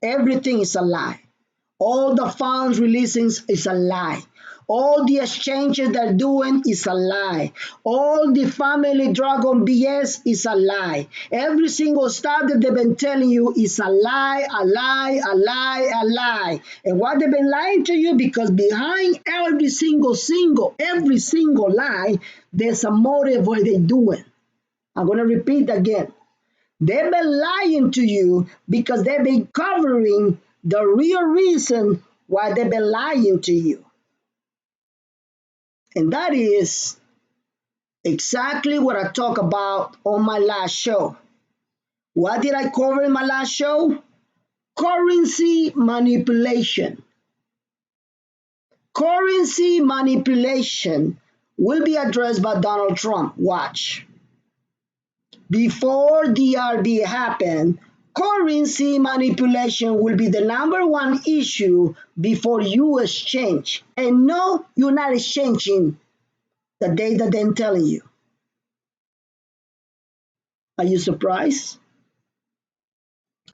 Everything is a lie. All the funds releasing is a lie. All the exchanges they're doing is a lie. All the family dragon BS is a lie. Every single stuff that they've been telling you is a lie, a lie, a lie, a lie. And what they've been lying to you, because behind every single lie, there's a motive what they're doing. I'm going to repeat again. They've been lying to you because they've been covering the real reason why they've been lying to you. And that is exactly what I talked about on my last show. What did I cover in my last show? Currency manipulation. Currency manipulation will be addressed by Donald Trump. Watch. Before DRB happened, currency manipulation will be the number one issue before you exchange. And no, you're not exchanging the data they're telling you. Are you surprised?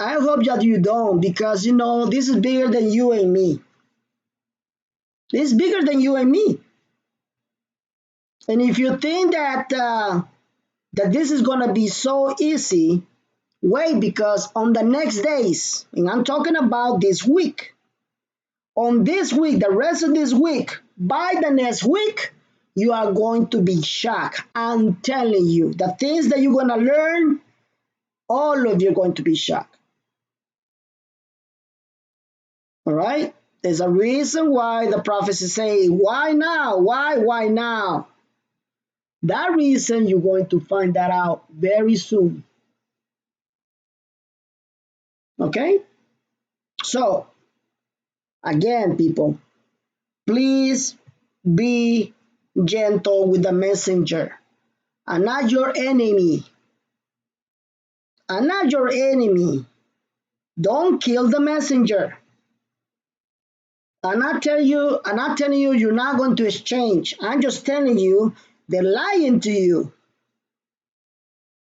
I hope that you don't, because this is bigger than you and me. It's bigger than you and me. And if you think that this is gonna be so easy, wait, because on the next days, and I'm talking about this week, on this week, the rest of this week, by the next week, you are going to be shocked. I'm telling you, the things that you're gonna learn, all of you are going to be shocked. All right? There's a reason why the prophecies say, why now? Why now? That reason, you're going to find that out very soon. Okay? So, again, people, please be gentle with the messenger. I'm not your enemy. I'm not your enemy. Don't kill the messenger. I'm not telling you you're not going to exchange. I'm just telling you they're lying to you.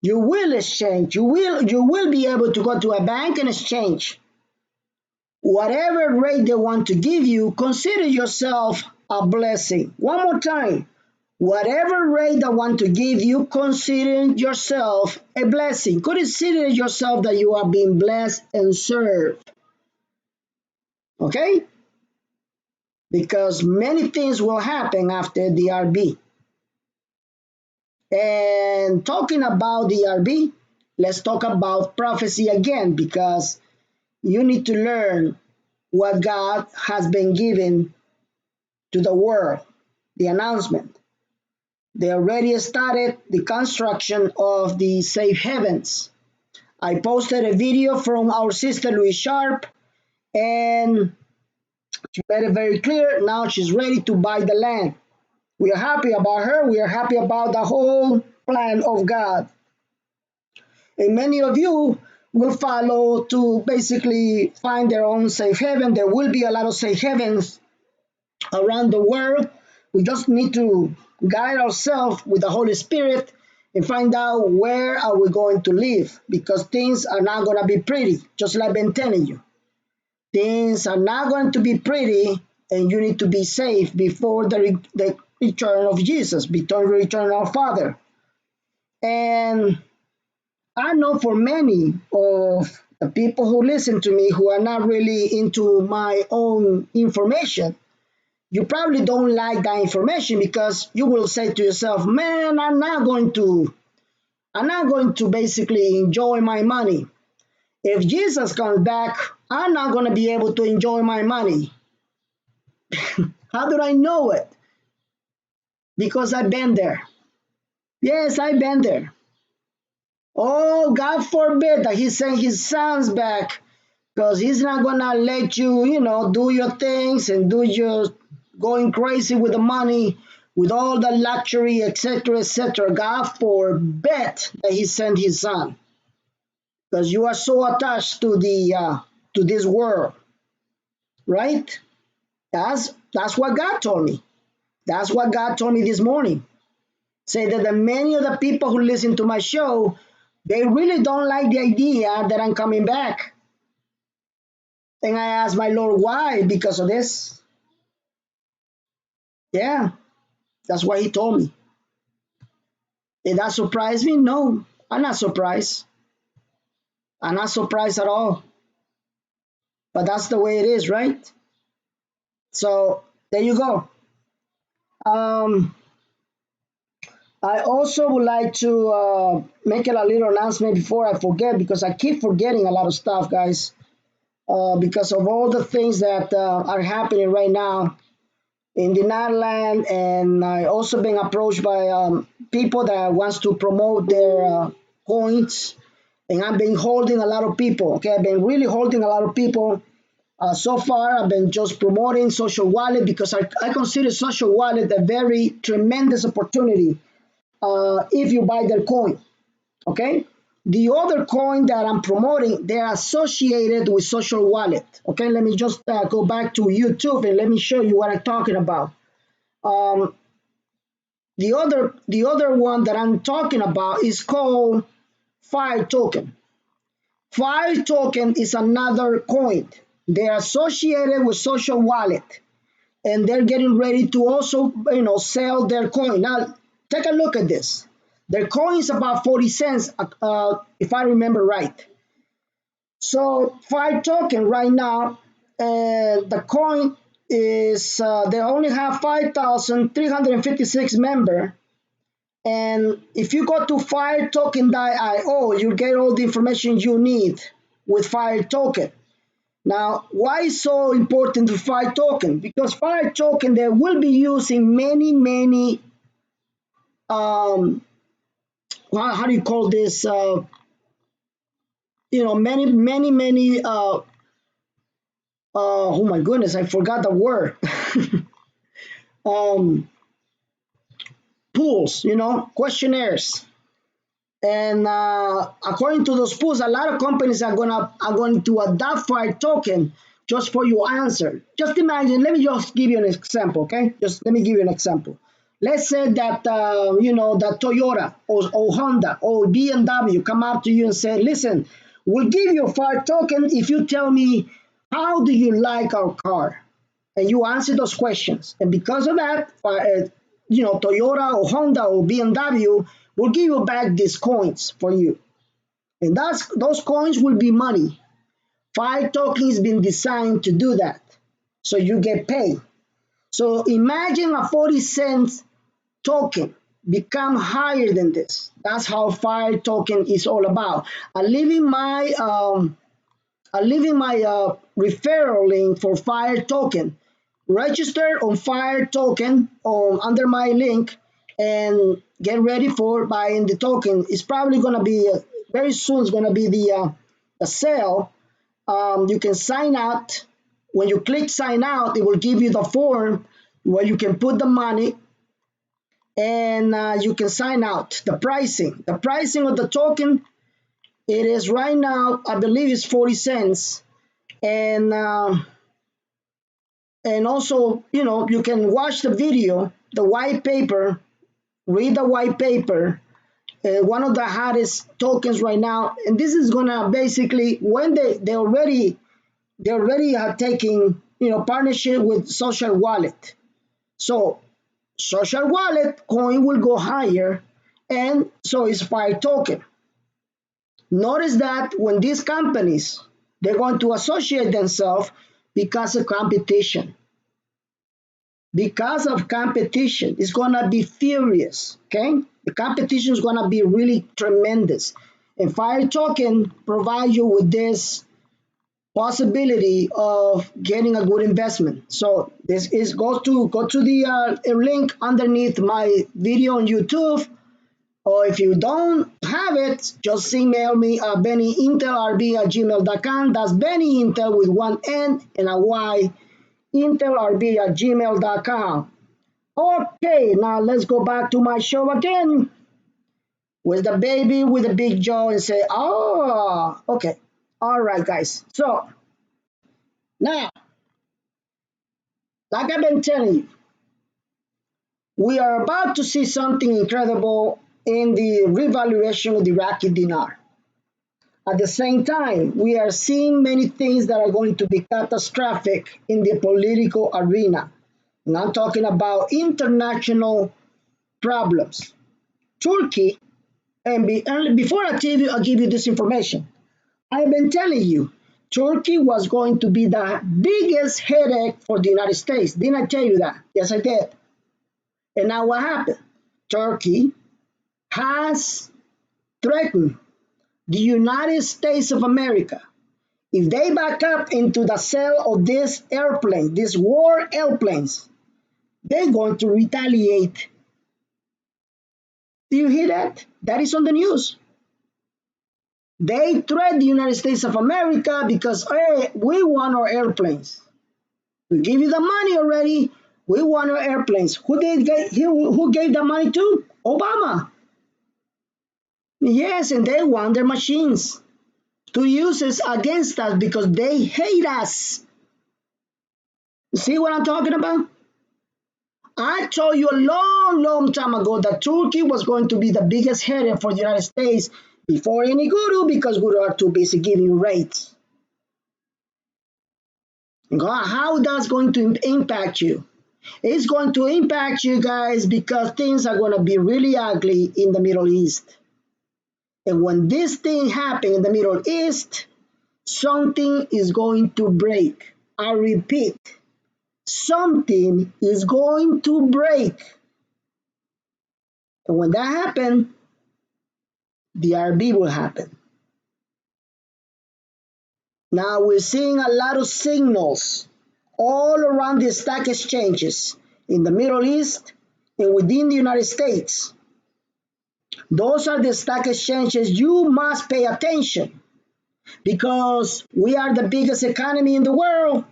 You will exchange. You will be able to go to a bank and exchange. Whatever rate they want to give you, consider yourself a blessing. One more time. Whatever rate they want to give you, consider yourself a blessing. Consider yourself that you are being blessed and served. Okay? Because many things will happen after DRB. And talking about DRB, let's talk about prophecy again, because you need to learn what God has been given to the world, the announcement. They already started the construction of the safe havens. I posted a video from our sister Louise Sharp, and she made it very clear. Now she's ready to buy the land. We are happy about her. We are happy about the whole plan of God. And many of you will follow to basically find their own safe haven. There will be a lot of safe havens around the world. We just need to guide ourselves with the Holy Spirit and find out where are we going to live, because things are not going to be pretty, just like I've been telling you. Things are not going to be pretty, and you need to be safe before the return of Jesus, before the return of our Father. And I know for many of the people who listen to me who are not really into my own information, you probably don't like that information, because you will say to yourself, man, I'm not going to basically enjoy my money. If Jesus comes back, I'm not going to be able to enjoy my money. How do I know it? Because I've been there. Yes, I've been there. Oh, God forbid that he sent his sons back, because he's not going to let you, do your things and do your going crazy with the money, with all the luxury, etc., etc. God forbid that he sent his son, because you are so attached to this world. right? That's what God told me. That's what God told me this morning. Say that the many of the people who listen to my show, they really don't like the idea that I'm coming back. And I asked my Lord why, because of this. Yeah, that's what he told me. Did that surprise me? No, I'm not surprised. I'm not surprised at all. But that's the way it is, right? So there you go. Um, I also would like to make a little announcement before I forget because I keep forgetting a lot of stuff, guys. Because of all the things that are happening right now in the Netherlands, and I also been approached by people that wants to promote their coins, and I've been holding a lot of people. Okay, I've been really holding a lot of people. So far, I've been just promoting social wallet because I consider social wallet a very tremendous opportunity if you buy their coin. Okay. The other coin that I'm promoting, they're associated with social wallet. Okay, let me just go back to YouTube and let me show you what I'm talking about. Um, the other one that I'm talking about is called Fire Token. Fire Token is another coin. They're associated with social wallet, and they're getting ready to also sell their coin. Now, take a look at this. Their coin is about 40 cents, if I remember right. So Fire Token right now, the coin is they only have 5,356 member. And if you go to firetoken.io, you get all the information you need with Fire Token. Now, why is so important to Fire Token? Because Fire Token they will be using many um how do you call this many oh my goodness, I forgot the word. um Pools, questionnaires. And according to those pools, a lot of companies are going to adopt Fire Token just for your answer. Just imagine. Let me just give you an example, okay? Just let me give you an example. Let's say that that Toyota or Honda or BMW come up to you and say, "Listen, we'll give you a Fire Token if you tell me how do you like our car." And you answer those questions. And because of that, Toyota or Honda or BMW will give you back these coins for you. And those coins will be money. Fire token has been designed to do that. So you get paid. So imagine a 40 cents token become higher than this. That's how Fire token is all about. I'm leaving my referral link for Fire token. Register on Fire token under my link and get ready for buying the token. It's probably gonna be very soon. It's gonna be the sale. You can sign out. When you click sign out, it will give you the form where you can put the money and you can sign out. The pricing of the token, it is right now, I believe, it's 40 cents. And also, you can watch the video, the white paper, read the white paper. One of the hottest tokens right now, and this is gonna basically when they already are taking partnership with social wallet. So social wallet coin will go higher, and so is Fire token. Notice that when these companies they're going to associate themselves because of competition. Because of competition, it's gonna be furious. Okay, the competition is gonna be really tremendous, and Fire Token provide you with this possibility of getting a good investment. So this is go to the link underneath my video on YouTube, or if you don't have it, just email me at bennyintelrb@gmail.com. That's Benny Intel with one N and a Y, intelrb@gmail.com. Okay, now let's go back to my show again with the baby with the big jaw and say, oh, okay. All right, guys. So now Like I've been telling you, we are about to see something incredible in the revaluation of the Iraqi dinar. At the same time, we are seeing many things that are going to be catastrophic in the political arena. And I'm talking about international problems. Turkey, and before I'll give you this information, I've been telling you, Turkey was going to be the biggest headache for the United States. Didn't I tell you that? Yes, I did. And now what happened? Turkey has threatened the United States of America. If they back up into the sale of this airplane, these war airplanes, they're going to retaliate. Do you hear that? That is on the news. They threat the United States of America because, hey, we want our airplanes. We give you the money already. We want our airplanes. Who gave the money to? Obama. Yes, and they want their machines to use it against us because they hate us. See what I'm talking about? I told you a long, long time ago that Turkey was going to be the biggest headache for the United States before any guru because guru are too busy giving rates. How that's going to impact you? It's going to impact you guys because things are going to be really ugly in the Middle East. And when this thing happens in the Middle East, something is going to break. I repeat, something is going to break. And when that happens, the RB will happen. Now we're seeing a lot of signals all around the stock exchanges in the Middle East and within the United States. Those are the stock exchanges you must pay attention because we are the biggest economy in the world.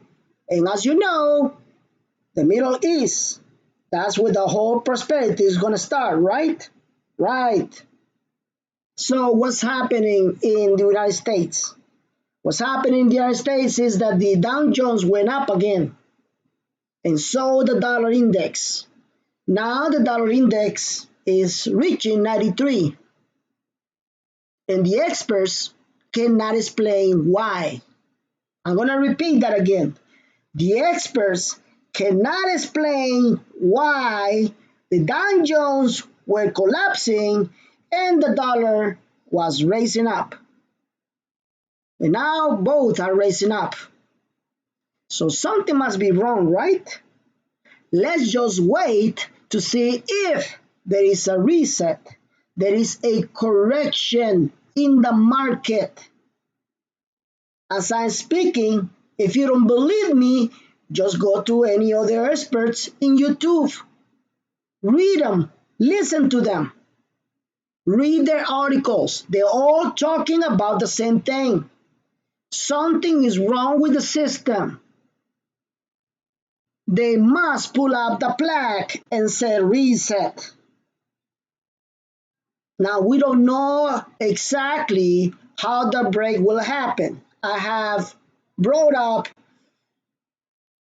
And as you know, the Middle East, that's where the whole prosperity is going to start, right? Right. So what's happening in the United States? What's happening in the United States is that the Dow Jones went up again, and so the dollar index. Now the dollar index is reaching 93, and the experts cannot explain why. I'm going to repeat that again. The experts cannot explain why the Dow Jones were collapsing and the dollar was raising up. And now both are raising up. So something must be wrong, right? Let's just wait to see if there is a reset, there is a correction in the market. As I'm speaking, if you don't believe me, just go to any other experts in YouTube. Read them, listen to them, read their articles. They're all talking about the same thing. Something is wrong with the system. They must pull up the plaque and say reset. Now, we don't know exactly how the break will happen. I have brought up,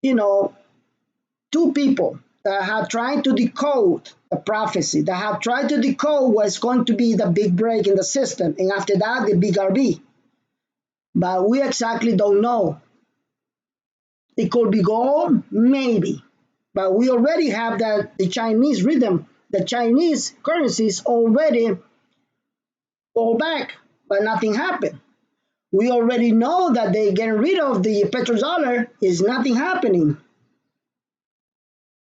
you know, two people that have tried to decode the prophecy, that have tried to decode what's going to be the big break in the system, and after that, the big RB. But we exactly don't know. It could be gold, maybe. But we already have that the Chinese rhythm, the Chinese currencies already go back, but nothing happened. We already know that they getting rid of the petrodollar is nothing happening.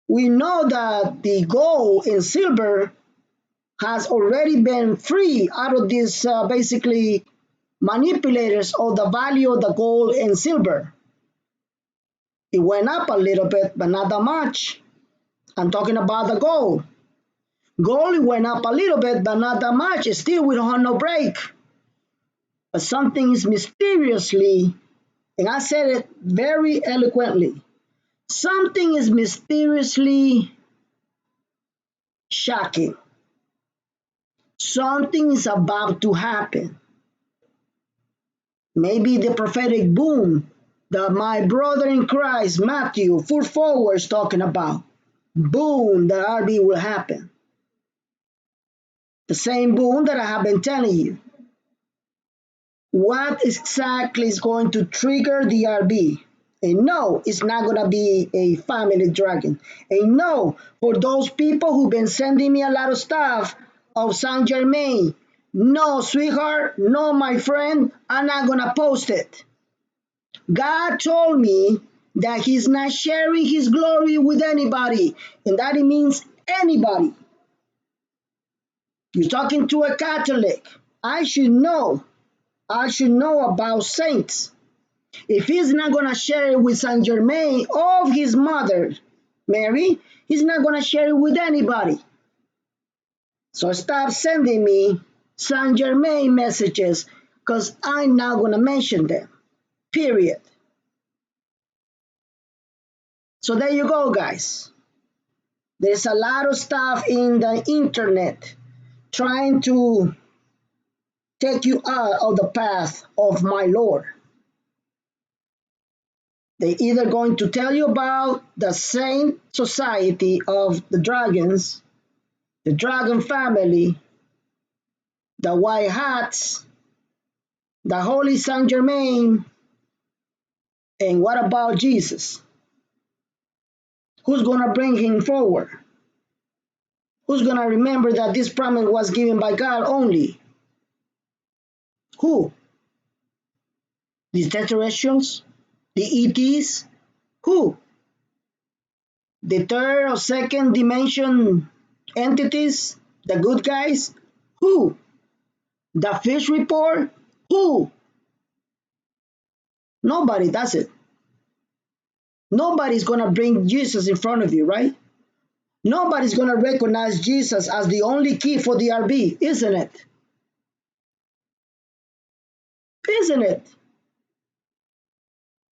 We know that the gold and silver has already been free out of these basically manipulators of the value of the gold and silver. It went up a little bit, but not that much. I'm talking about the gold. Gold went up a little bit, but not that much. Still, we don't have no break. But something is mysteriously, and I said it very eloquently, something is mysteriously shocking. Something is about to happen. Maybe the prophetic boom that my brother in Christ, Matthew, full forward is talking about. Boom, the RB will happen. The same boom that I have been telling you. What exactly is going to trigger the RB? And no, it's not going to be a family dragon. And no, for those people who've been sending me a lot of stuff of Saint Germain, no, sweetheart, no, my friend, I'm not going to post it. God told me that He's not sharing His glory with anybody, and that it means anybody. You're talking to a Catholic. I should know. I should know about saints. If he's not going to share it with Saint Germain of his mother, Mary, he's not going to share it with anybody. So stop sending me Saint Germain messages because I'm not going to mention them. Period. So there you go, guys. There's a lot of stuff in the internet trying to take you out of the path of my Lord. They either going to tell you about the Saint Society of the Dragons, the Dragon Family, the White Hats, the Holy Saint Germain, and what about Jesus? Who's going to bring him forward? Who's going to remember that this promise was given by God only? Who? The extraterrestrials? The ETs? Who? The third or second dimension entities? The good guys? Who? The fish report? Who? Nobody does it. Nobody's going to bring Jesus in front of you, right? Nobody's going to recognize Jesus as the only key for the RB, isn't it? Isn't it?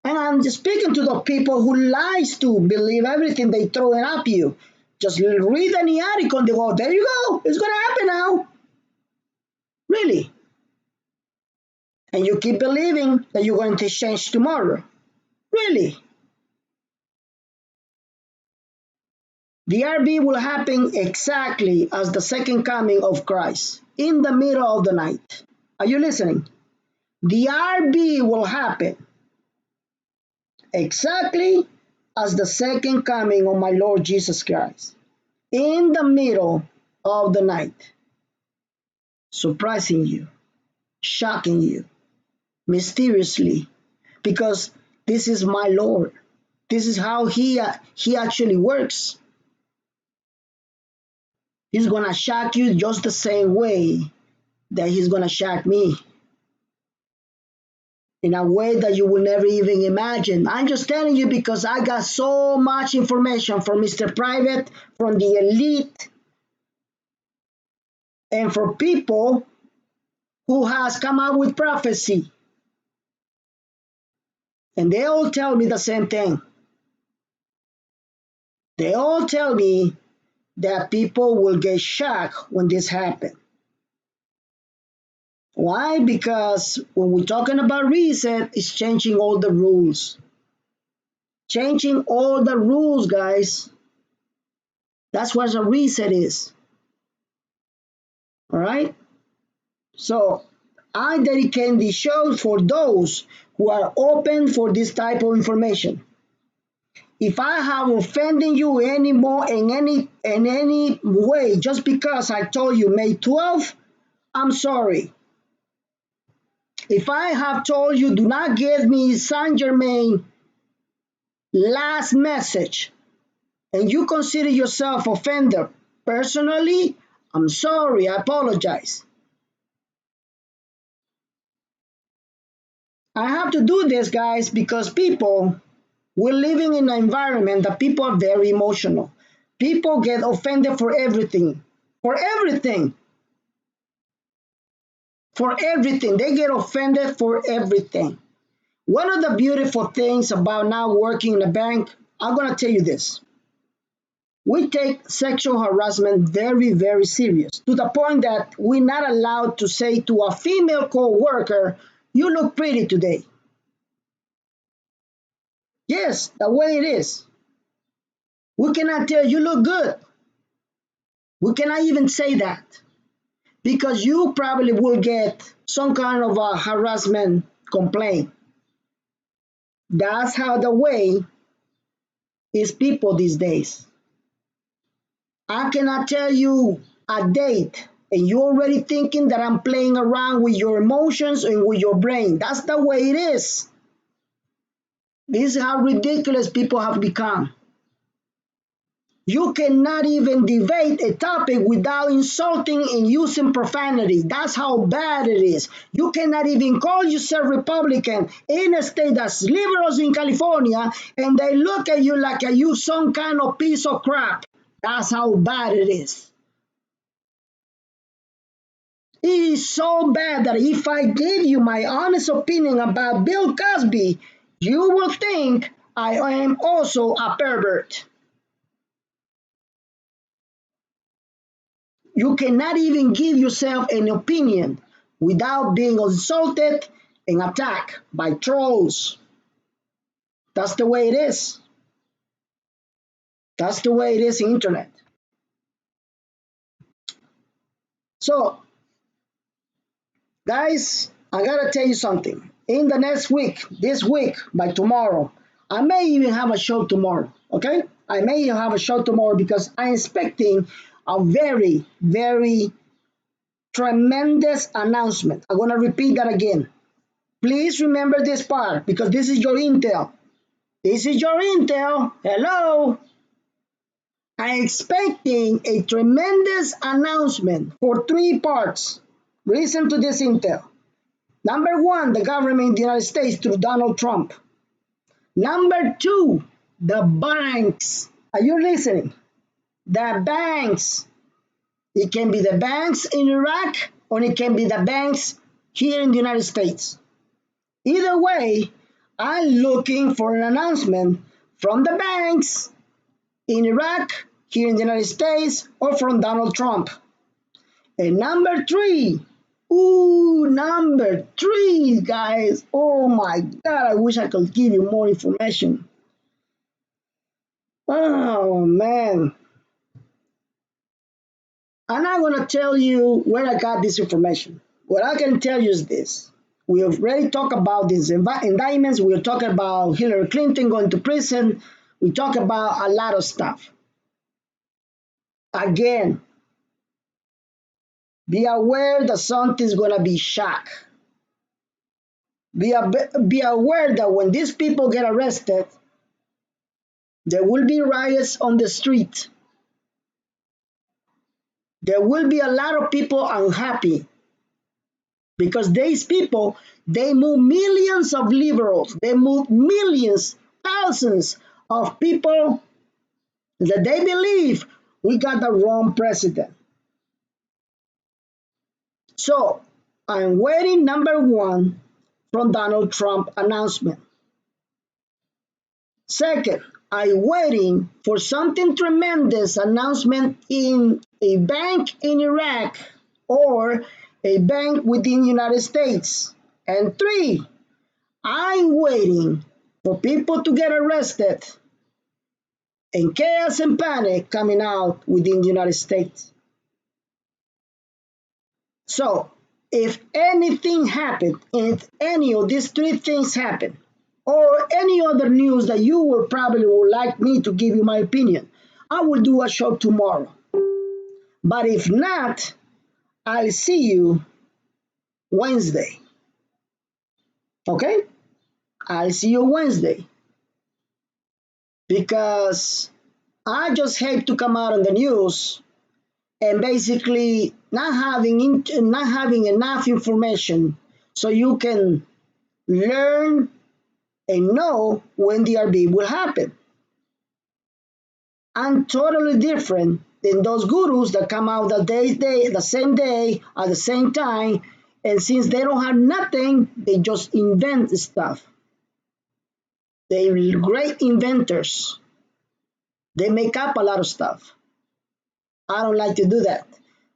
And I'm just speaking to the people who lies to believe everything they throw it at you. Just read any article and they go, there you go, it's going to happen now. Really? And you keep believing that you're going to change tomorrow. Really? The RB will happen exactly as the second coming of Christ, in the middle of the night. Are you listening? The RB will happen exactly as the second coming of my Lord Jesus Christ, in the middle of the night, surprising you, shocking you, mysteriously, because this is my Lord. This is how he actually works. He's gonna shock you just the same way that he's gonna shock me, in a way that you will never even imagine. I'm just telling you because I got so much information from Mr. Private, from the elite, and for people who has come out with prophecy. And they all tell me the same thing. They all tell me that people will get shocked when this happens. Why? Because when we're talking about reset, it's changing all the rules. Changing all the rules, guys. That's what a reset is. All right? So I dedicate the show for those who are open for this type of information. If I have offended you anymore in any way just because I told you May 12th, I'm sorry. If I have told you do not give me Saint Germain last message and you consider yourself offended personally, I'm sorry, I apologize. I have to do this, guys, because we're living in an environment that people are very emotional. People get offended for everything. For everything. For everything. They get offended for everything. One of the beautiful things about now working in a bank, I'm going to tell you this. We take sexual harassment very, very serious, to the point that we're not allowed to say to a female co-worker, you look pretty today. Yes, the way it is. We cannot tell you look good. We cannot even say that because you probably will get some kind of a harassment complaint. That's how the way is people these days. I cannot tell you a date and you're already thinking that I'm playing around with your emotions and with your brain. That's the way it is. This is how ridiculous people have become. You cannot even debate a topic without insulting and using profanity. That's how bad it is. You cannot even call yourself Republican in a state that's liberals in California and they look at you like you some kind of piece of crap. That's how bad it is. It is so bad that if I give you my honest opinion about Bill Cosby, you will think I am also a pervert. You cannot even give yourself an opinion without being insulted and attacked by trolls. That's the way it is. That's the way it is in internet. So, guys, I gotta tell you something. In the next week, this week, by tomorrow, I may even have a show tomorrow. Okay? I may even have a show tomorrow because I'm expecting a very, very tremendous announcement. I'm gonna repeat that again. Please remember this part because this is your intel. This is your intel. Hello. I'm expecting a tremendous announcement for three parts. Listen to this intel. Number one, the government of the United States through Donald Trump. Number two, the banks. Are you listening? The banks. It can be the banks in Iraq or it can be the banks here in the United States. Either way, I'm looking for an announcement from the banks in Iraq, here in the United States, or from Donald Trump. And number three, number three, guys. Oh my God, I wish I could give you more information. Oh man. I'm not going to tell you where I got this information. What I can tell you is this. We have already talked about these indictments. We're talking about Hillary Clinton going to prison. We talk about a lot of stuff. Again, be aware that something's going to be shock. Be aware that when these people get arrested, there will be riots on the street. There will be a lot of people unhappy because these people, they move millions of liberals. They move millions, thousands of people that they believe we got the wrong president. So I'm waiting, number one, from Donald Trump announcement. Second, I'm waiting for something tremendous announcement in a bank in Iraq or a bank within the United States. And three, I'm waiting for people to get arrested and chaos and panic coming out within the United States. So, if anything happened, if any of these three things happen, or any other news that you will probably would like me to give you my opinion, I will do a show tomorrow. But if not, I'll see you Wednesday. Okay? I'll see you Wednesday because I just hate to come out on the news and basically not having enough information so you can learn and know when the RB will happen. I'm totally different than those gurus that come out the same day at the same time, and since they don't have nothing, they just invent stuff. They're great inventors. They make up a lot of stuff. I don't like to do that.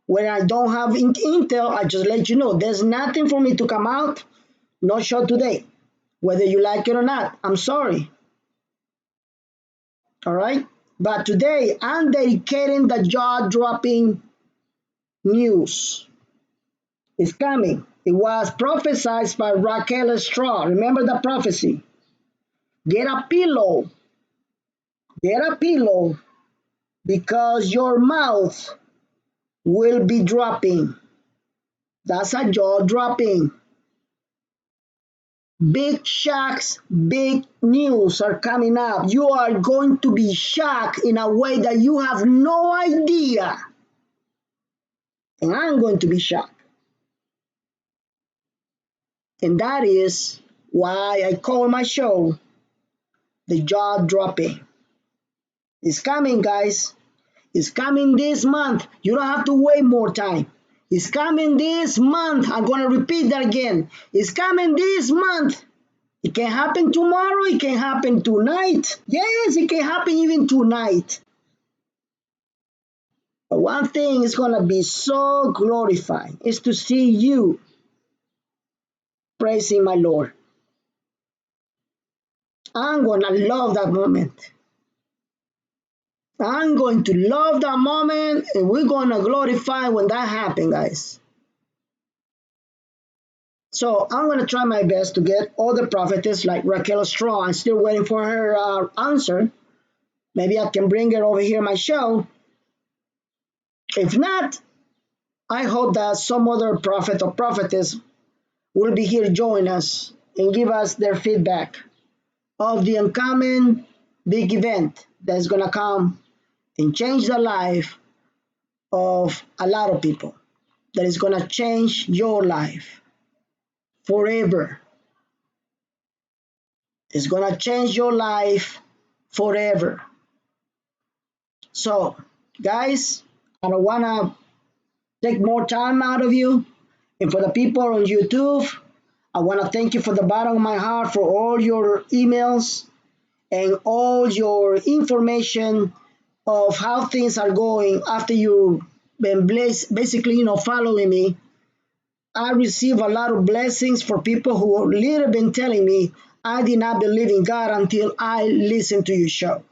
When I don't have intel, I just let you know. There's nothing for me to come out. No show today. Whether you like it or not, I'm sorry. All right. But today I'm dedicating the jaw dropping news. It's coming. It was prophesied by Raquel Straw. Remember the prophecy. Get a pillow. Get a pillow because your mouth will be dropping. That's a jaw dropping. Big shocks, big news are coming up. You are going to be shocked in a way that you have no idea. And I'm going to be shocked. And that is why I call my show the jaw dropping. It's coming, guys. It's coming this month. You don't have to wait more time. It's coming this month. I'm going to repeat that again. It's coming this month. It can happen tomorrow. It can happen tonight. Yes, it can happen even tonight. But one thing is going to be so glorifying is to see you praising my Lord. I'm going to love that moment. I'm going to love that moment and we're going to glorify when that happens, guys. So I'm going to try my best to get all the prophetess like Raquel Straw. I'm still waiting for her answer. Maybe I can bring her over here on my show. If not, I hope that some other prophet or prophetess will be here to join us and give us their feedback of the uncommon big event that's going to come and change the life of a lot of people. That is going to change your life forever. It's going to change your life forever. So, guys, I don't want to take more time out of you. And for the people on YouTube, I want to thank you from the bottom of my heart for all your emails and all your information of how things are going after you've been blessed, basically, following me. I receive a lot of blessings for people who literally been telling me I did not believe in God until I listened to your show.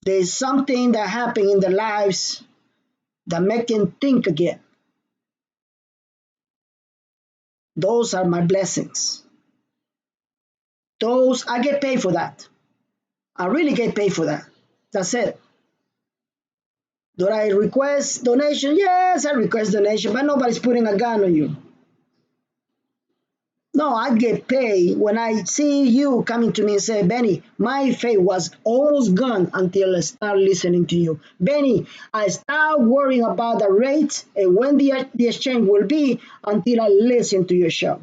There's something that happened in their lives that make them think again. Those are my blessings. Those I get paid for that. I really get paid for that. That's it. Do I request donation? Yes, I request donation, but nobody's putting a gun on you. No, I get paid when I see you coming to me and say, Benny, my faith was almost gone until I start listening to you. Benny, I start worrying about the rate and when the exchange will be until I listen to your show.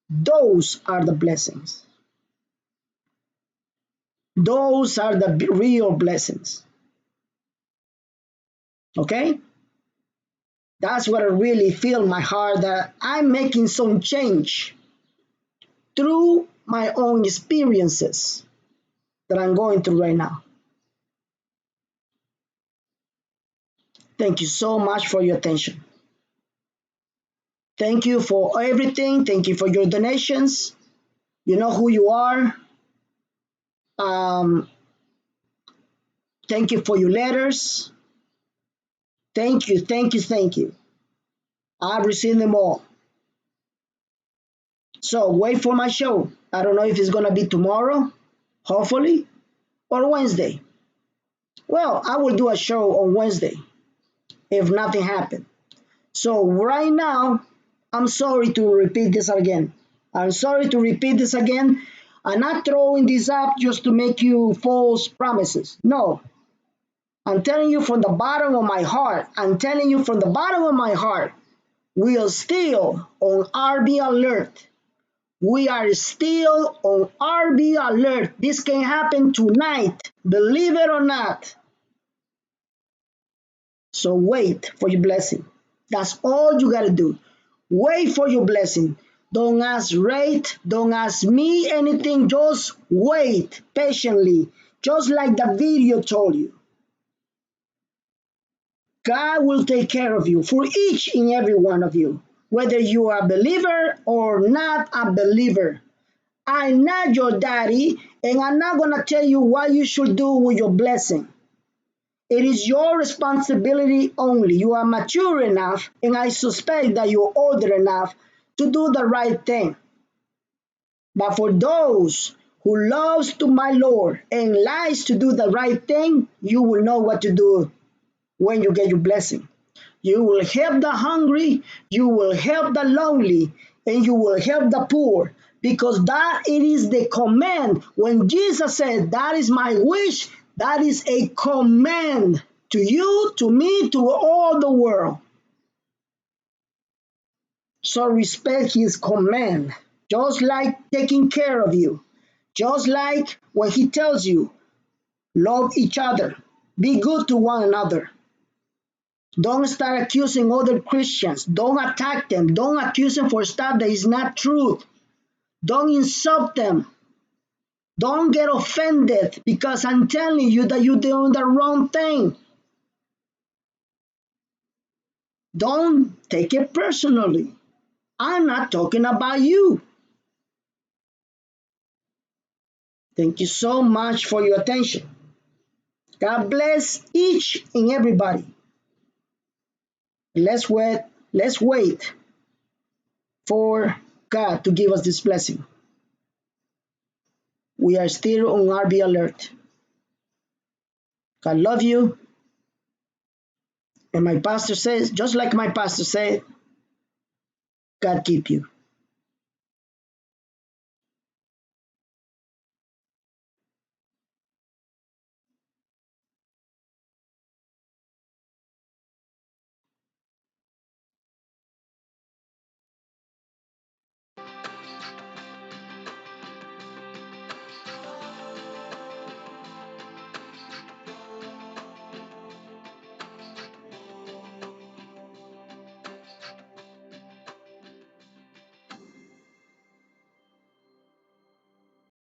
Those are the blessings. Those are the real blessings. Okay? That's what I really feel in my heart that I'm making some change through my own experiences that I'm going through right now. Thank you so much for your attention. Thank you for everything. Thank you for your donations. You know who you are. Um, Thank you for your letters. Thank you, thank you, thank you. I've received them all. So wait for my show. I don't know if it's gonna be tomorrow, hopefully, or Wednesday. Well, I will do a show on Wednesday if nothing happened. So right now, I'm sorry to repeat this again. I'm sorry to repeat this again. I'm not throwing this up just to make you false promises. No, I'm telling you from the bottom of my heart. I'm telling you from the bottom of my heart. We are still on RB alert. We are still on RB alert. This can happen tonight, believe it or not. So wait for your blessing. That's all you gotta do. Wait for your blessing. Don't ask rate, don't ask me anything, just wait patiently. Just like the video told you. God will take care of you for each and every one of you, whether you are a believer or not a believer. I'm not your daddy, and I'm not going to tell you what you should do with your blessing. It is your responsibility only. You are mature enough, and I suspect that you're older enough to do the right thing. But for those who loves to my Lord and likes to do the right thing, you will know what to do when you get your blessing. You will help the hungry, you will help the lonely, and you will help the poor. Because that it is the command. When Jesus said, that is my wish, that is a command to you, to me, to all the world. So respect his command. Just like taking care of you. Just like when he tells you, love each other, be good to one another. Don't start accusing other Christians. Don't attack them. Don't accuse them for stuff that is not truth. Don't insult them. Don't get offended because I'm telling you that you're doing the wrong thing. Don't take it personally. I'm not talking about you. Thank you so much for your attention. God bless each and everybody. Let's wait. Let's wait for God to give us this blessing. We are still on RB alert. God love you. And my pastor says, just like my pastor said, God keep you.